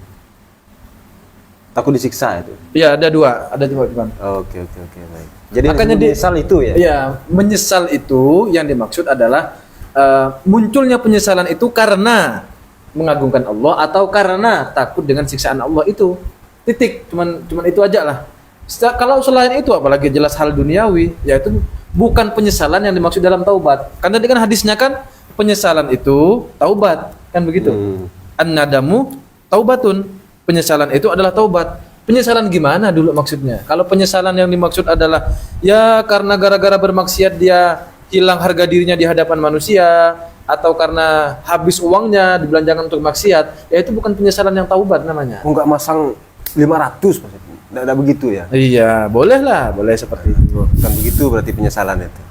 Takut disiksa itu. Iya, ada dua cuman. Oke, baik. Jadi makanya menyesal itu ya? Iya, menyesal itu yang dimaksud adalah munculnya penyesalan itu karena mengagungkan Allah atau karena takut dengan siksaan Allah itu. Titik, cuman itu aja lah. Kalau selain itu, apalagi jelas hal duniawi, yaitu bukan penyesalan yang dimaksud dalam taubat. Karena dengan hadisnya kan penyesalan itu taubat, kan begitu. An-nadamu taubatun. Penyesalan itu adalah taubat. Penyesalan gimana dulu maksudnya? Kalau penyesalan yang dimaksud adalah ya karena gara-gara bermaksiat dia hilang harga dirinya di hadapan manusia, atau karena habis uangnya dibelanjakan untuk maksiat, ya itu bukan penyesalan yang taubat namanya. Enggak masang 500 maksudnya. Enggak begitu ya? Iya, boleh seperti itu. Bukan begitu berarti penyesalan itu.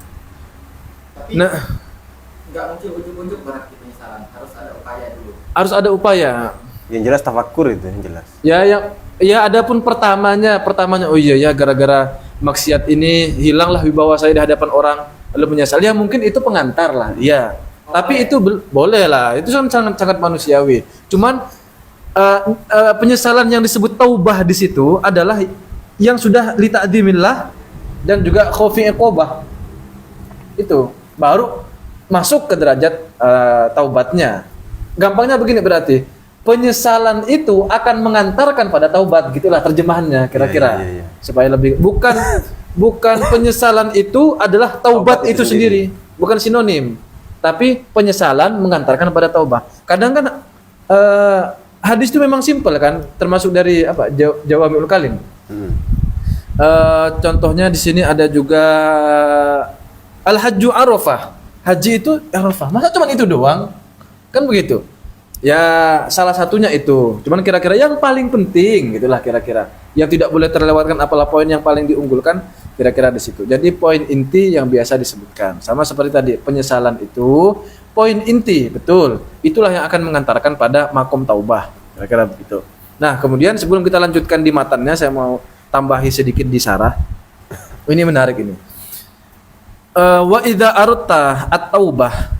Tapi Nah, nggak muncul ujuk-ujuk berarti penyesalan, harus ada upaya dulu. harus ada upaya. Yang jelas tafakur itu yang jelas. Ya adapun pertamanya oh iya ya gara-gara maksiat ini hilanglah wibawa saya di hadapan orang, lalu menyesal. Ya mungkin itu pengantar lah. Iya. Tapi itu boleh lah. Itu sangat manusiawi. Cuman penyesalan yang disebut taubah di situ adalah yang sudah li ta'dzimillah dan juga khaufi iqabah. Itu baru masuk ke derajat taubatnya. Gampangnya begini berarti, penyesalan itu akan mengantarkan pada taubat, gitulah terjemahannya kira-kira. Iya. Supaya lebih bukan penyesalan itu adalah taubat itu sendiri, bukan sinonim. Tapi penyesalan mengantarkan pada taubat. Kadang kan hadis itu memang simpel kan, termasuk dari apa? Jawami'ul Kalim. Contohnya di sini ada juga Al-Hajju Arafah. Haji itu Arafah. Masa cuma itu doang? Kan begitu. Ya salah satunya itu. Cuman kira-kira yang paling penting gitulah kira-kira. Yang tidak boleh terlewatkan apalah poin yang paling diunggulkan kira-kira di situ. Jadi poin inti yang biasa disebutkan. Sama seperti tadi, penyesalan itu poin inti, betul. Itulah yang akan mengantarkan pada makom taubah. Kira-kira begitu. Nah, kemudian sebelum kita lanjutkan di matannya, saya mau tambahi sedikit di sarah. Ini menarik ini. Wa idza arutta at-taubah.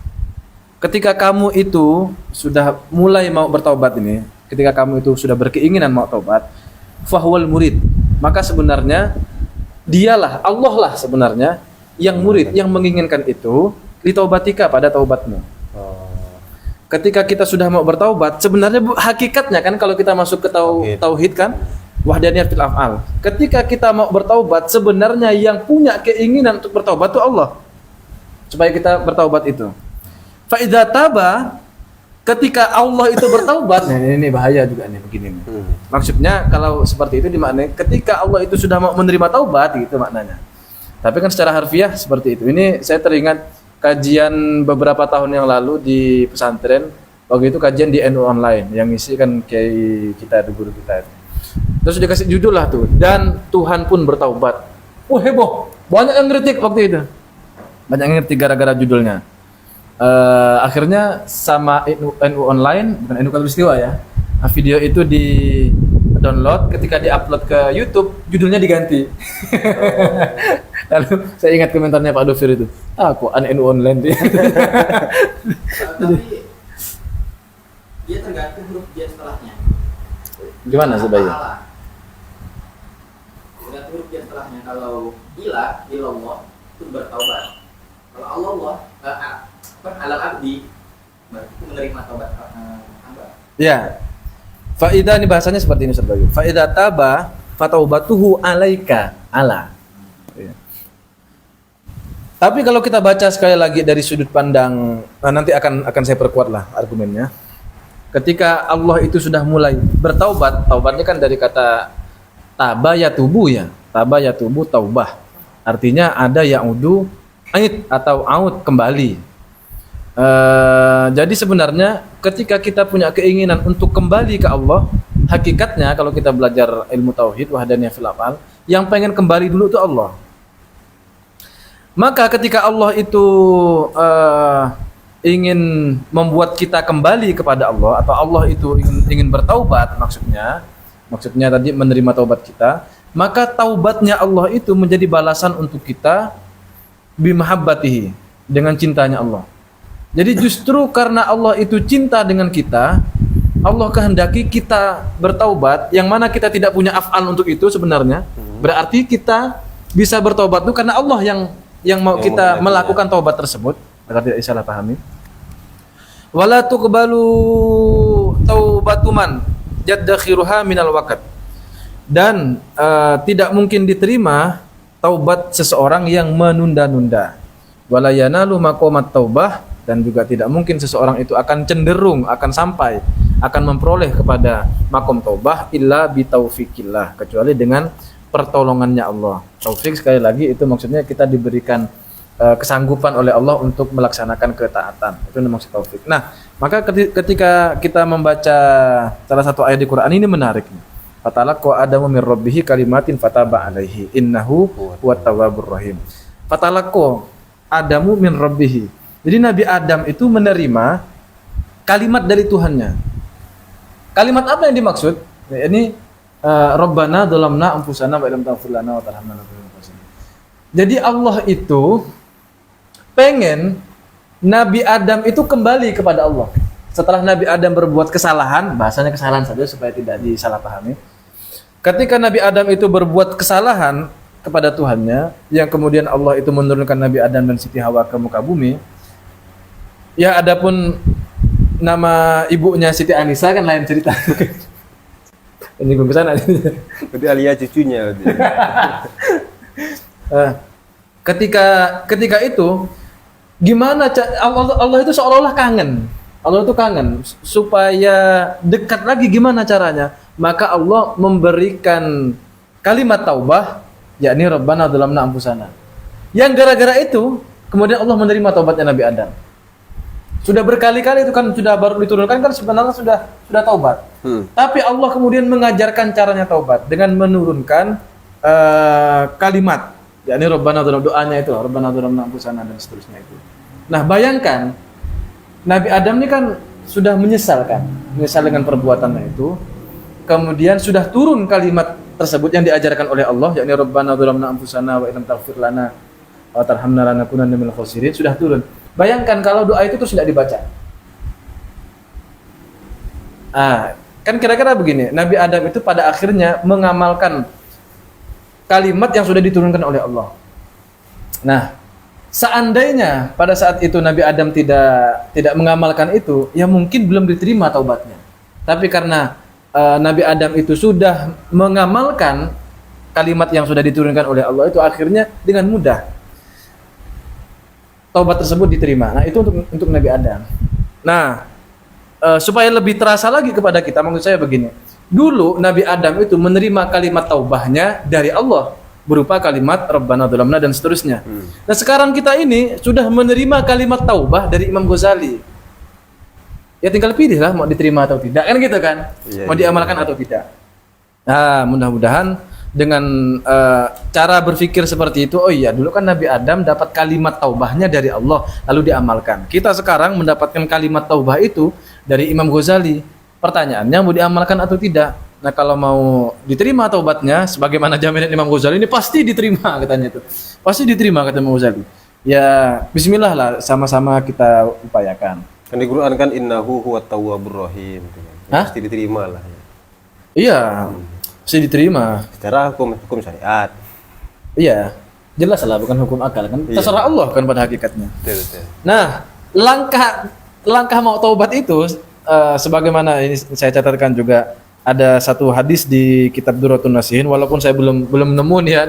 Ketika kamu itu sudah mulai mau bertaubat ini, ketika kamu itu sudah berkeinginan mau taubat, fahwal murid. Maka sebenarnya dialah, Allah lah sebenarnya yang murid, yang menginginkan itu litaubatika pada taubatmu. Ketika kita sudah mau bertaubat, sebenarnya hakikatnya kan kalau kita masuk ke tauhid kan, wahdaniyah fil af'al. Ketika kita mau bertaubat, sebenarnya yang punya keinginan untuk bertaubat itu Allah. Supaya kita bertaubat itu. Fa idza taba, ketika Allah itu bertaubat, nah ini bahaya juga nih begini nih. Maksudnya kalau seperti itu dimaknai ketika Allah itu sudah mau menerima taubat gitu maknanya. Tapi kan secara harfiah seperti itu. Ini saya teringat kajian beberapa tahun yang lalu di pesantren. Waktu itu kajian di NU online yang ngisi kan kiai kita, guru kita itu. Terus dikasih judul lah tuh, dan Tuhan pun bertaubat. Wah heboh, banyak yang ngeritik waktu itu. Banyak yang ngeritik gara-gara judulnya. Akhirnya sama NU online, bukan NU Katulistiwa ya, video itu di download, ketika di-upload ke YouTube judulnya diganti. Lalu saya ingat komentarnya Pak Dofir itu, kok NU online dia. Tapi dia tergantung huruf dia setelahnya. Gimana sebaiknya? Tergantung huruf dia setelahnya. Kalau ilallah itu bertaubat. Kalau Allah alal abdi berarti menerima taubat hamba. Ya. Faidah ini bahasanya seperti ini sebagai. Faidah taba fataubatuhu alaika ala. Ya. Tapi kalau kita baca sekali lagi dari sudut pandang, nanti akan saya perkuat lah argumennya. Ketika Allah itu sudah mulai bertaubat, taubatnya kan dari kata taba yatubu ya. Taba yatubu taubah. Artinya ada ya'udu ait atau aud kembali. Jadi sebenarnya ketika kita punya keinginan untuk kembali ke Allah, hakikatnya kalau kita belajar ilmu tauhid wahdaniyah fil af'al, yang pengen kembali dulu itu Allah. Maka ketika Allah itu ingin membuat kita kembali kepada Allah, atau Allah itu ingin bertaubat, maksudnya tadi menerima taubat kita, maka taubatnya Allah itu menjadi balasan untuk kita bimahabbatihi, dengan cintanya Allah. Jadi justru karena Allah itu cinta dengan kita, Allah kehendaki kita bertaubat, yang mana kita tidak punya af'al untuk itu sebenarnya. Berarti kita bisa bertaubat itu karena Allah yang mau kita melakukan taubat tersebut. Agar tidak salah pahami. Wala tuqbalu taubatuman yaddakhiruha minal waqt. Dan tidak mungkin diterima taubat seseorang yang menunda-nunda. Wala yanalu maqamat taubah, dan juga tidak mungkin seseorang itu akan cenderung, akan sampai, akan memperoleh kepada makom taubah illa bitaufikillah, kecuali dengan pertolongannya Allah. Taufik sekali lagi itu maksudnya kita diberikan kesanggupan oleh Allah untuk melaksanakan ketaatan. Itu maksud taufik. Nah, maka ketika kita membaca salah satu ayat di Quran ini menarik. Fatalaqa Adamu min rabbih kalimatin fataba alaihi innahu huwat tawwabur rahim. Fatalaqa Adamu min rabbih. Jadi Nabi Adam itu menerima kalimat dari Tuhannya. Kalimat apa yang dimaksud? Ini Rabbana dzalamna anfusana wa illam taghfir lana wa tarhamna. Jadi Allah itu pengen Nabi Adam itu kembali kepada Allah. Setelah Nabi Adam berbuat kesalahan, bahasanya kesalahan saja supaya tidak disalahpahami. Ketika Nabi Adam itu berbuat kesalahan kepada Tuhannya, yang kemudian Allah itu menurunkan Nabi Adam dan Siti Hawa ke muka bumi. Ya, adapun nama ibunya Siti Anisa kan lain cerita. Ini belum kesana. Berarti Alia cucunya. Ketika itu gimana Allah itu seolah-olah kangen. Allah itu kangen supaya dekat lagi gimana caranya? Maka Allah memberikan kalimat taubah, yakni Rabbana dzalamna anfusana. Yang gara-gara itu kemudian Allah menerima taubatnya Nabi Adam. Sudah berkali-kali itu kan sudah baru diturunkan kan sebenarnya sudah taubat. Tapi Allah kemudian mengajarkan caranya taubat dengan menurunkan kalimat, yakni Rabbana dzalamna, doanya itu Rabbana dzalamna anfusana dan seterusnya itu. Nah, bayangkan Nabi Adam ini kan sudah menyesal dengan perbuatannya itu. Kemudian sudah turun kalimat tersebut yang diajarkan oleh Allah, yakni Rabbana dzalamna anfusana wa illam taghfir lana wa tarhamna lanakunanna minal khasirin, sudah turun. Bayangkan kalau doa itu terus tidak dibaca. Kan kira-kira begini, Nabi Adam itu pada akhirnya mengamalkan kalimat yang sudah diturunkan oleh Allah. Nah, seandainya pada saat itu Nabi Adam tidak mengamalkan itu, ya mungkin belum diterima taubatnya. Tapi karena Nabi Adam itu sudah mengamalkan kalimat yang sudah diturunkan oleh Allah, itu akhirnya dengan mudah taubat tersebut diterima. Nah, itu untuk Nabi Adam. Nah, supaya lebih terasa lagi kepada kita, maksud saya begini. Dulu Nabi Adam itu menerima kalimat taubahnya dari Allah berupa kalimat Rabbana dzalamna dan seterusnya. Nah, sekarang kita ini sudah menerima kalimat taubah dari Imam Ghazali. Ya tinggal pilih lah mau diterima atau tidak, kan gitu kan? Mau diamalkan atau tidak. Nah, mudah-mudahan dengan cara berpikir seperti itu, oh iya, dulu kan Nabi Adam dapat kalimat taubahnya dari Allah lalu diamalkan. Kita sekarang mendapatkan kalimat taubah itu dari Imam Ghazali. Pertanyaannya mau diamalkan atau tidak? Nah, kalau mau diterima taubatnya sebagaimana jaminan Imam Ghazali ini pasti diterima katanya itu. Pasti diterima kata Imam Ghazali. Ya, bismillah lah, sama-sama kita upayakan. Kan di Quran kan innahu huwat tawwabur rahim. Pasti diterima lah. Iya. Pasti diterima Secara hukum syariat. Iya, jelas lah, bukan hukum akal kan. Terserah Allah kan pada hakikatnya. Betul. Nah, langkah mau taubat itu sebagaimana ini saya catatkan juga ada satu hadis di kitab Durratun Nasihin, walaupun saya belum nemu nih ya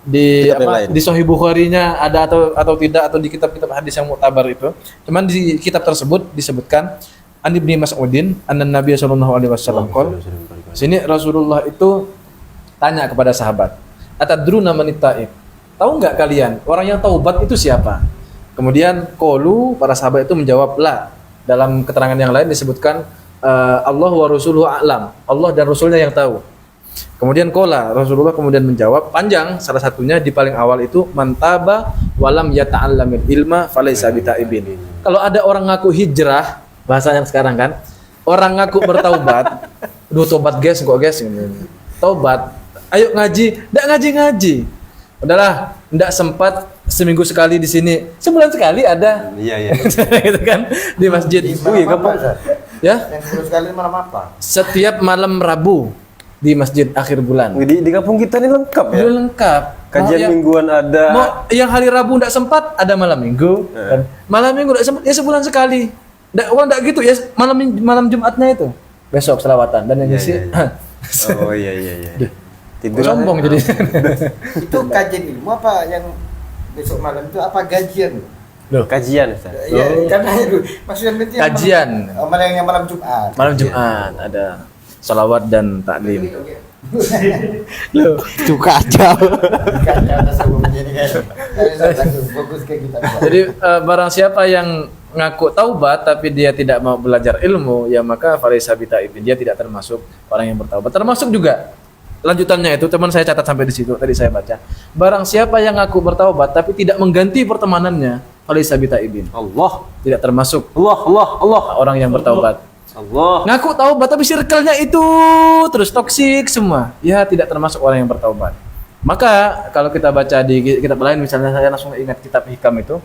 di Sahih Bukhari-nya ada atau tidak, atau di kitab-kitab hadis yang muktabar itu. Cuman di kitab tersebut disebutkan An Ibnu Mas'udin anna Nabiy sallallahu alaihi wasallam qol. Sini Rasulullah itu tanya kepada sahabat, "Atadruna manit taib?" Tahu enggak kalian orang yang taubat itu siapa? Kemudian qalu, para sahabat itu menjawab, "La." Dalam keterangan yang lain disebutkan Allah wa rasuluhu a'lam. Allah dan rasulnya yang tahu. Kemudian qala, Rasulullah kemudian menjawab panjang, salah satunya di paling awal itu mantaba walam yata'allamil ilma falaysa bitaibin. Kalau ada orang ngaku hijrah, bahasa yang sekarang kan, orang ngaku bertaubat, tobat guys, kok guys ini. Taubat, ayo ngaji, ndak ngaji. Udahlah, ndak sempat seminggu sekali di sini, sebulan sekali ada. Iya. Gitu kan di masjid. Ya? Yang sebulan sekali malam apa? Setiap malam Rabu di masjid akhir bulan. Di kampung kita ini lengkap ya. Udah lengkap. Kajian mingguan ada. Mau yang hari Rabu ndak sempat, ada malam Minggu. Dan malam Minggu ndak sempat, ya sebulan sekali. Ndak gitu ya, malam Jumatnya itu. Besok selawatan dan yang ngisi. Oh iya. Tidur sombong jadi. Itu kajian ilmu apa yang besok malam itu apa gajian? Loh, Kajian Ustaz. Iya, karena itu maksudnya kajian. Malam Jumat. Malam Jumat ada salawat dan taklim. Loh, itu kacau. Jadi barang siapa yang ngaku taubat tapi dia tidak mau belajar ilmu, ya maka falaysa bitaibin, dia tidak termasuk orang yang bertaubat. Termasuk juga lanjutannya itu, teman saya catat sampai di situ tadi saya baca. Barang siapa yang ngaku bertaubat tapi tidak mengganti pertemanannya, falaysa bitaibin. Allah Tidak termasuk Allah orang yang bertaubat. Allah. Ngaku taubat tapi circle-nya itu terus toksik semua, ya tidak termasuk orang yang bertaubat. Maka kalau kita baca di kitab lain, misalnya saya langsung ingat kitab Hikam itu,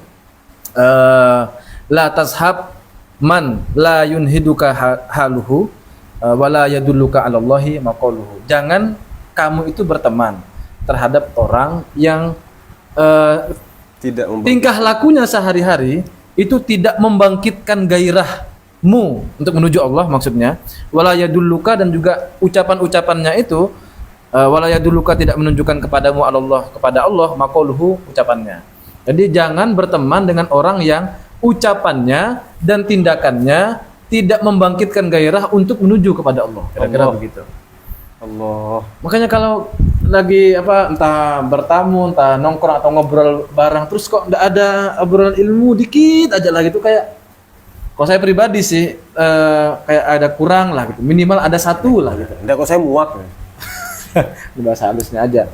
la tashab man la yunhiduka haluhu wala yadulluka 'alallahi maqaluhu. Jangan kamu itu berteman terhadap orang yang Tidak tingkah lakunya sehari-hari itu tidak membangkitkan gairahmu untuk menuju Allah, maksudnya wala yadulluka, dan juga ucapan-ucapannya itu wala yadulluka tidak menunjukkan kepada Allah maqaluhu, ucapannya. Jadi jangan berteman dengan orang yang ucapannya dan tindakannya tidak membangkitkan gairah untuk menuju kepada Allah. Kira-kira Allah. begitu. Allah. Makanya kalau lagi entah bertamu, entah nongkrong atau ngobrol bareng terus kok enggak ada obrolan ilmu dikit aja lah gitu, kayak kalau saya pribadi sih kayak ada kurang lah gitu. Minimal ada satu lah gitu. Enggak, kok saya muak. Di bahasa halusnya aja.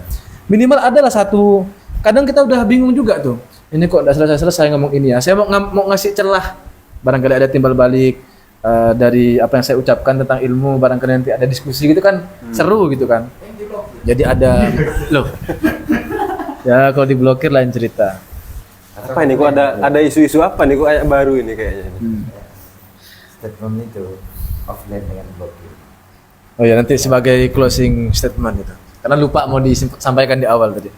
Minimal adalah satu. Kadang kita udah bingung juga tuh. Ini kok udah selesai ngomong ini ya. Saya mau ngasih celah. Barangkali ada timbal balik dari apa yang saya ucapkan tentang ilmu. Barangkali nanti ada diskusi gitu kan. Seru gitu kan. Jadi ada loh. Ya kalau diblokir lain cerita. Apa ini kok ada isu-isu apa nih kok kayak baru ini kayaknya. Statement itu offline dengan blokir. Oh ya, nanti sebagai closing statement gitu. Karena lupa mau disampaikan di awal tadi.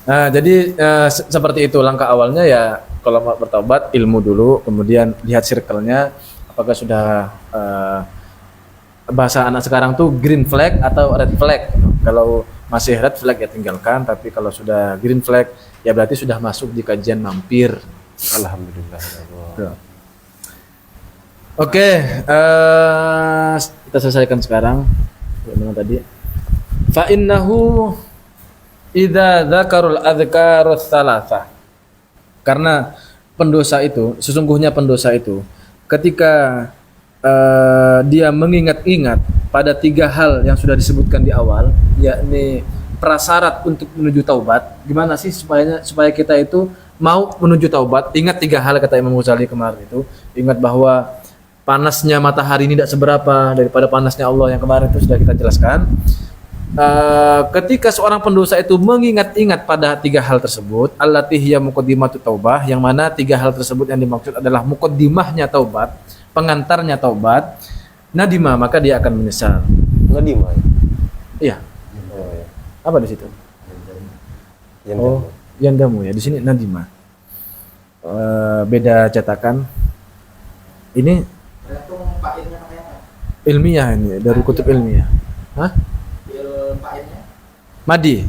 Nah, jadi seperti itu langkah awalnya ya, kalau mau bertobat ilmu dulu, kemudian lihat circle-nya apakah sudah bahasa anak sekarang tuh green flag atau red flag. Kalau masih red flag ya tinggalkan, tapi kalau sudah green flag ya berarti sudah masuk di kajian mampir. Alhamdulillah. Tuh. Oke, kita selesaikan sekarang. Gimana tadi? Fa innahu idza dzakarul adzkarus tsalatsa. Karena sesungguhnya pendosa itu ketika dia mengingat-ingat pada 3 hal yang sudah disebutkan di awal, yakni prasyarat untuk menuju taubat. Gimana sih supaya kita itu mau menuju taubat? Ingat 3 hal kata Imam Ghazali kemarin itu. Ingat bahwa panasnya matahari ini tidak seberapa daripada panasnya Allah yang kemarin itu sudah kita jelaskan. Ketika seorang pendosa itu mengingat-ingat pada 3 hal tersebut, allati hiya muqaddimatut taubah, yang mana 3 hal tersebut yang dimaksud adalah muqaddimahnya taubat, pengantarnya taubat, nadima, maka dia akan menyesal. Nadima. Iya. Oh, ya. Apa di situ? Oh, yandamu ya. Di sini nadima. Beda cetakan. Ini Tergantung painnya namanya apa? ilmiah ini dari kutub ilmiah. Hah? Painnya Madi.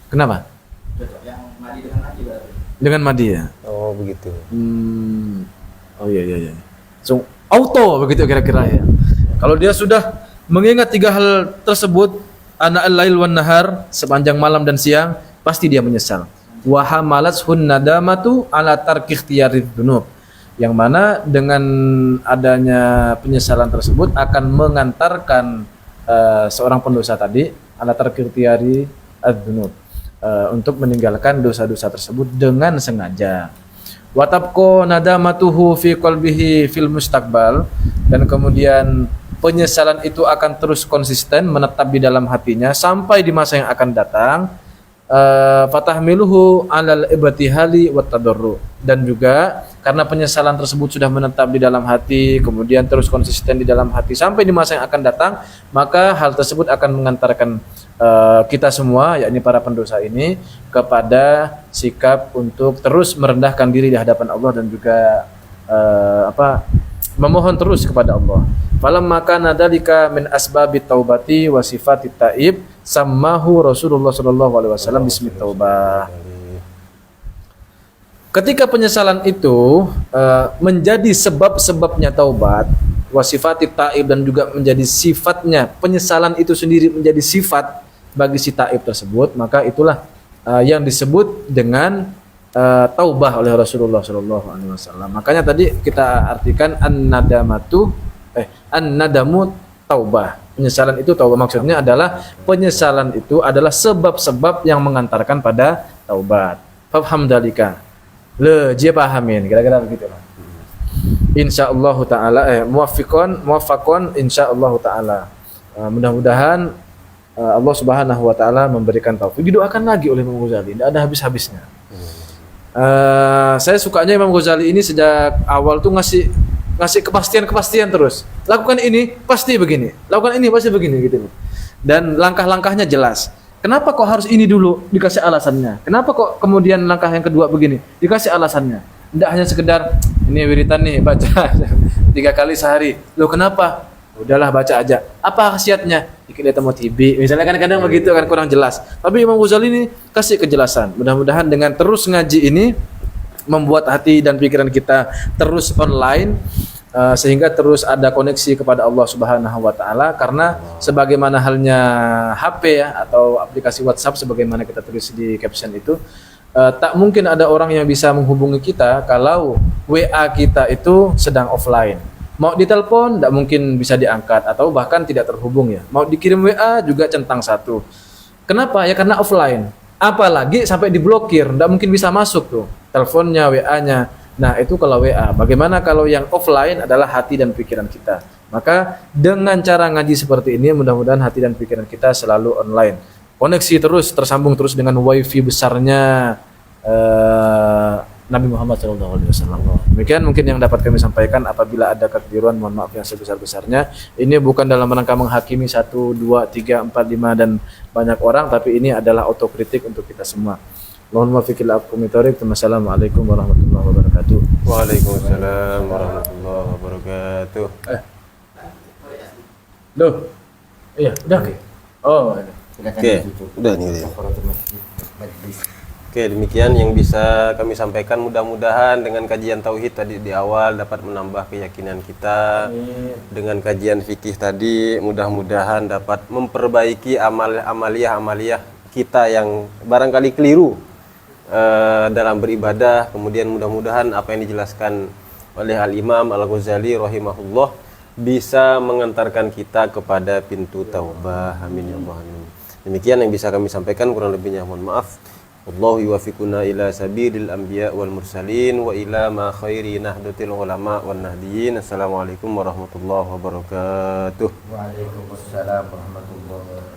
Kenapa? cocok yang madi dengan madi berarti. Dengan Madi ya. Oh, begitu. Oh iya. So, auto begitu kira-kira ya. Kalau dia sudah mengingat 3 hal tersebut, ana al-lail wan nahar, sepanjang malam dan siang, pasti dia menyesal. Wa hamalathun nadamatu ala tarki ikhtiyariz dzunub. Yang mana dengan adanya penyesalan tersebut akan mengantarkan seorang pendosa tadi ala tarki ikhtiyari adzunub, untuk meninggalkan dosa-dosa tersebut dengan sengaja. Watabko nadamatuhu fi qalbihi fil mustaqbal, dan kemudian penyesalan itu akan terus konsisten menetap di dalam hatinya sampai di masa yang akan datang. Fatahmiluhu alal ibtihali wat tadarru, dan juga karena penyesalan tersebut sudah menetap di dalam hati, kemudian terus konsisten di dalam hati sampai di masa yang akan datang, maka hal tersebut akan mengantarkan kita semua, yakni para pendosa ini, kepada sikap untuk terus merendahkan diri di hadapan Allah dan juga memohon terus kepada Allah. Falamma kana dzalika min asbabit taubati wa sifatit taib, sammahu Rasulullah sallallahu alaihi wasallam bismit taubah. Ketika penyesalan itu menjadi sebab-sebabnya taubat, wasifatit taib, dan juga menjadi sifatnya, penyesalan itu sendiri menjadi sifat bagi si taib tersebut, maka itulah yang disebut dengan taubah oleh Rasulullah sallallahu alaihi wasallam. Makanya tadi kita artikan an-nadamu taubah. Penyesalan itu taubah, maksudnya adalah penyesalan itu adalah sebab-sebab yang mengantarkan pada taubat. Faham dalika. Dia pahamin, kira-kira begitu lah. Insyaallah taala muwaffiqon insyaallah taala. Mudah-mudahan Allah Subhanahu wa taala memberikan taufik. Didoakan lagi oleh Imam Ghazali, tidak ada habis-habisnya. Saya sukanya Imam Ghazali ini sejak awal tuh ngasih kepastian terus. Lakukan ini pasti begini, lakukan ini pasti begini gitu. Dan langkah-langkahnya jelas. Kenapa kok harus ini dulu? Dikasih alasannya. Kenapa kok kemudian langkah yang kedua begini? Dikasih alasannya. Tidak hanya sekedar ini wiritan nih baca 3 kali sehari. Loh kenapa? Udahlah baca aja. Apa khasiatnya? Dikit lihat mau TB. Misalnya kadang-kadang begitu kan kurang jelas. Tapi Imam Ghazali ini kasih kejelasan. Mudah-mudahan dengan terus ngaji ini membuat hati dan pikiran kita terus online, sehingga terus ada koneksi kepada Allah Subhanahu wa taala, karena sebagaimana halnya HP ya atau aplikasi WhatsApp sebagaimana kita tulis di caption itu, tak mungkin ada orang yang bisa menghubungi kita kalau WA kita itu sedang offline. Mau ditelepon tidak mungkin bisa diangkat atau bahkan tidak terhubung ya. Mau dikirim WA juga centang satu. Kenapa? Ya karena offline. Apalagi sampai diblokir, tidak mungkin bisa masuk tuh teleponnya, WA-nya. Nah, itu kalau WA. Bagaimana kalau yang offline adalah hati dan pikiran kita? Maka dengan cara ngaji seperti ini mudah-mudahan hati dan pikiran kita selalu online. Koneksi terus, tersambung terus dengan wifi besarnya Nabi Muhammad SAW. Demikian mungkin yang dapat kami sampaikan. Apabila ada kekeliruan, mohon maaf yang sebesar-besarnya. Ini bukan dalam rangka menghakimi 1, 2, 3, 4, 5 dan banyak orang, tapi ini adalah otokritik untuk kita semua. Mohon maaf fikil akumitoroik. Wassalamualaikum warahmatullahi wabarakatuh. Waalaikumsalam warahmatullahi wabarakatuh. Duh. Iya, udah oke. Oh, Oke, udah nih. Oke, demikian yang bisa kami sampaikan. Mudah-mudahan dengan kajian tauhid tadi di awal dapat menambah keyakinan kita. Dengan kajian fikih tadi mudah-mudahan dapat memperbaiki amaliyah kita yang barangkali keliru dalam beribadah. Kemudian mudah-mudahan apa yang dijelaskan oleh Al-Imam Al-Ghazali rahimahullah bisa mengantarkan kita kepada pintu taubah. Amin ya Allah. Amin. Demikian yang bisa kami sampaikan, kurang lebihnya mohon maaf. Wallahu yuwaffiquna ila sabilil anbiya wal mursalin wa ila ma khairi nahdatil ulama wan nahdiyin. Assalamualaikum warahmatullahi wabarakatuh. Waalaikumsalam warahmatullahi wabarakatuh.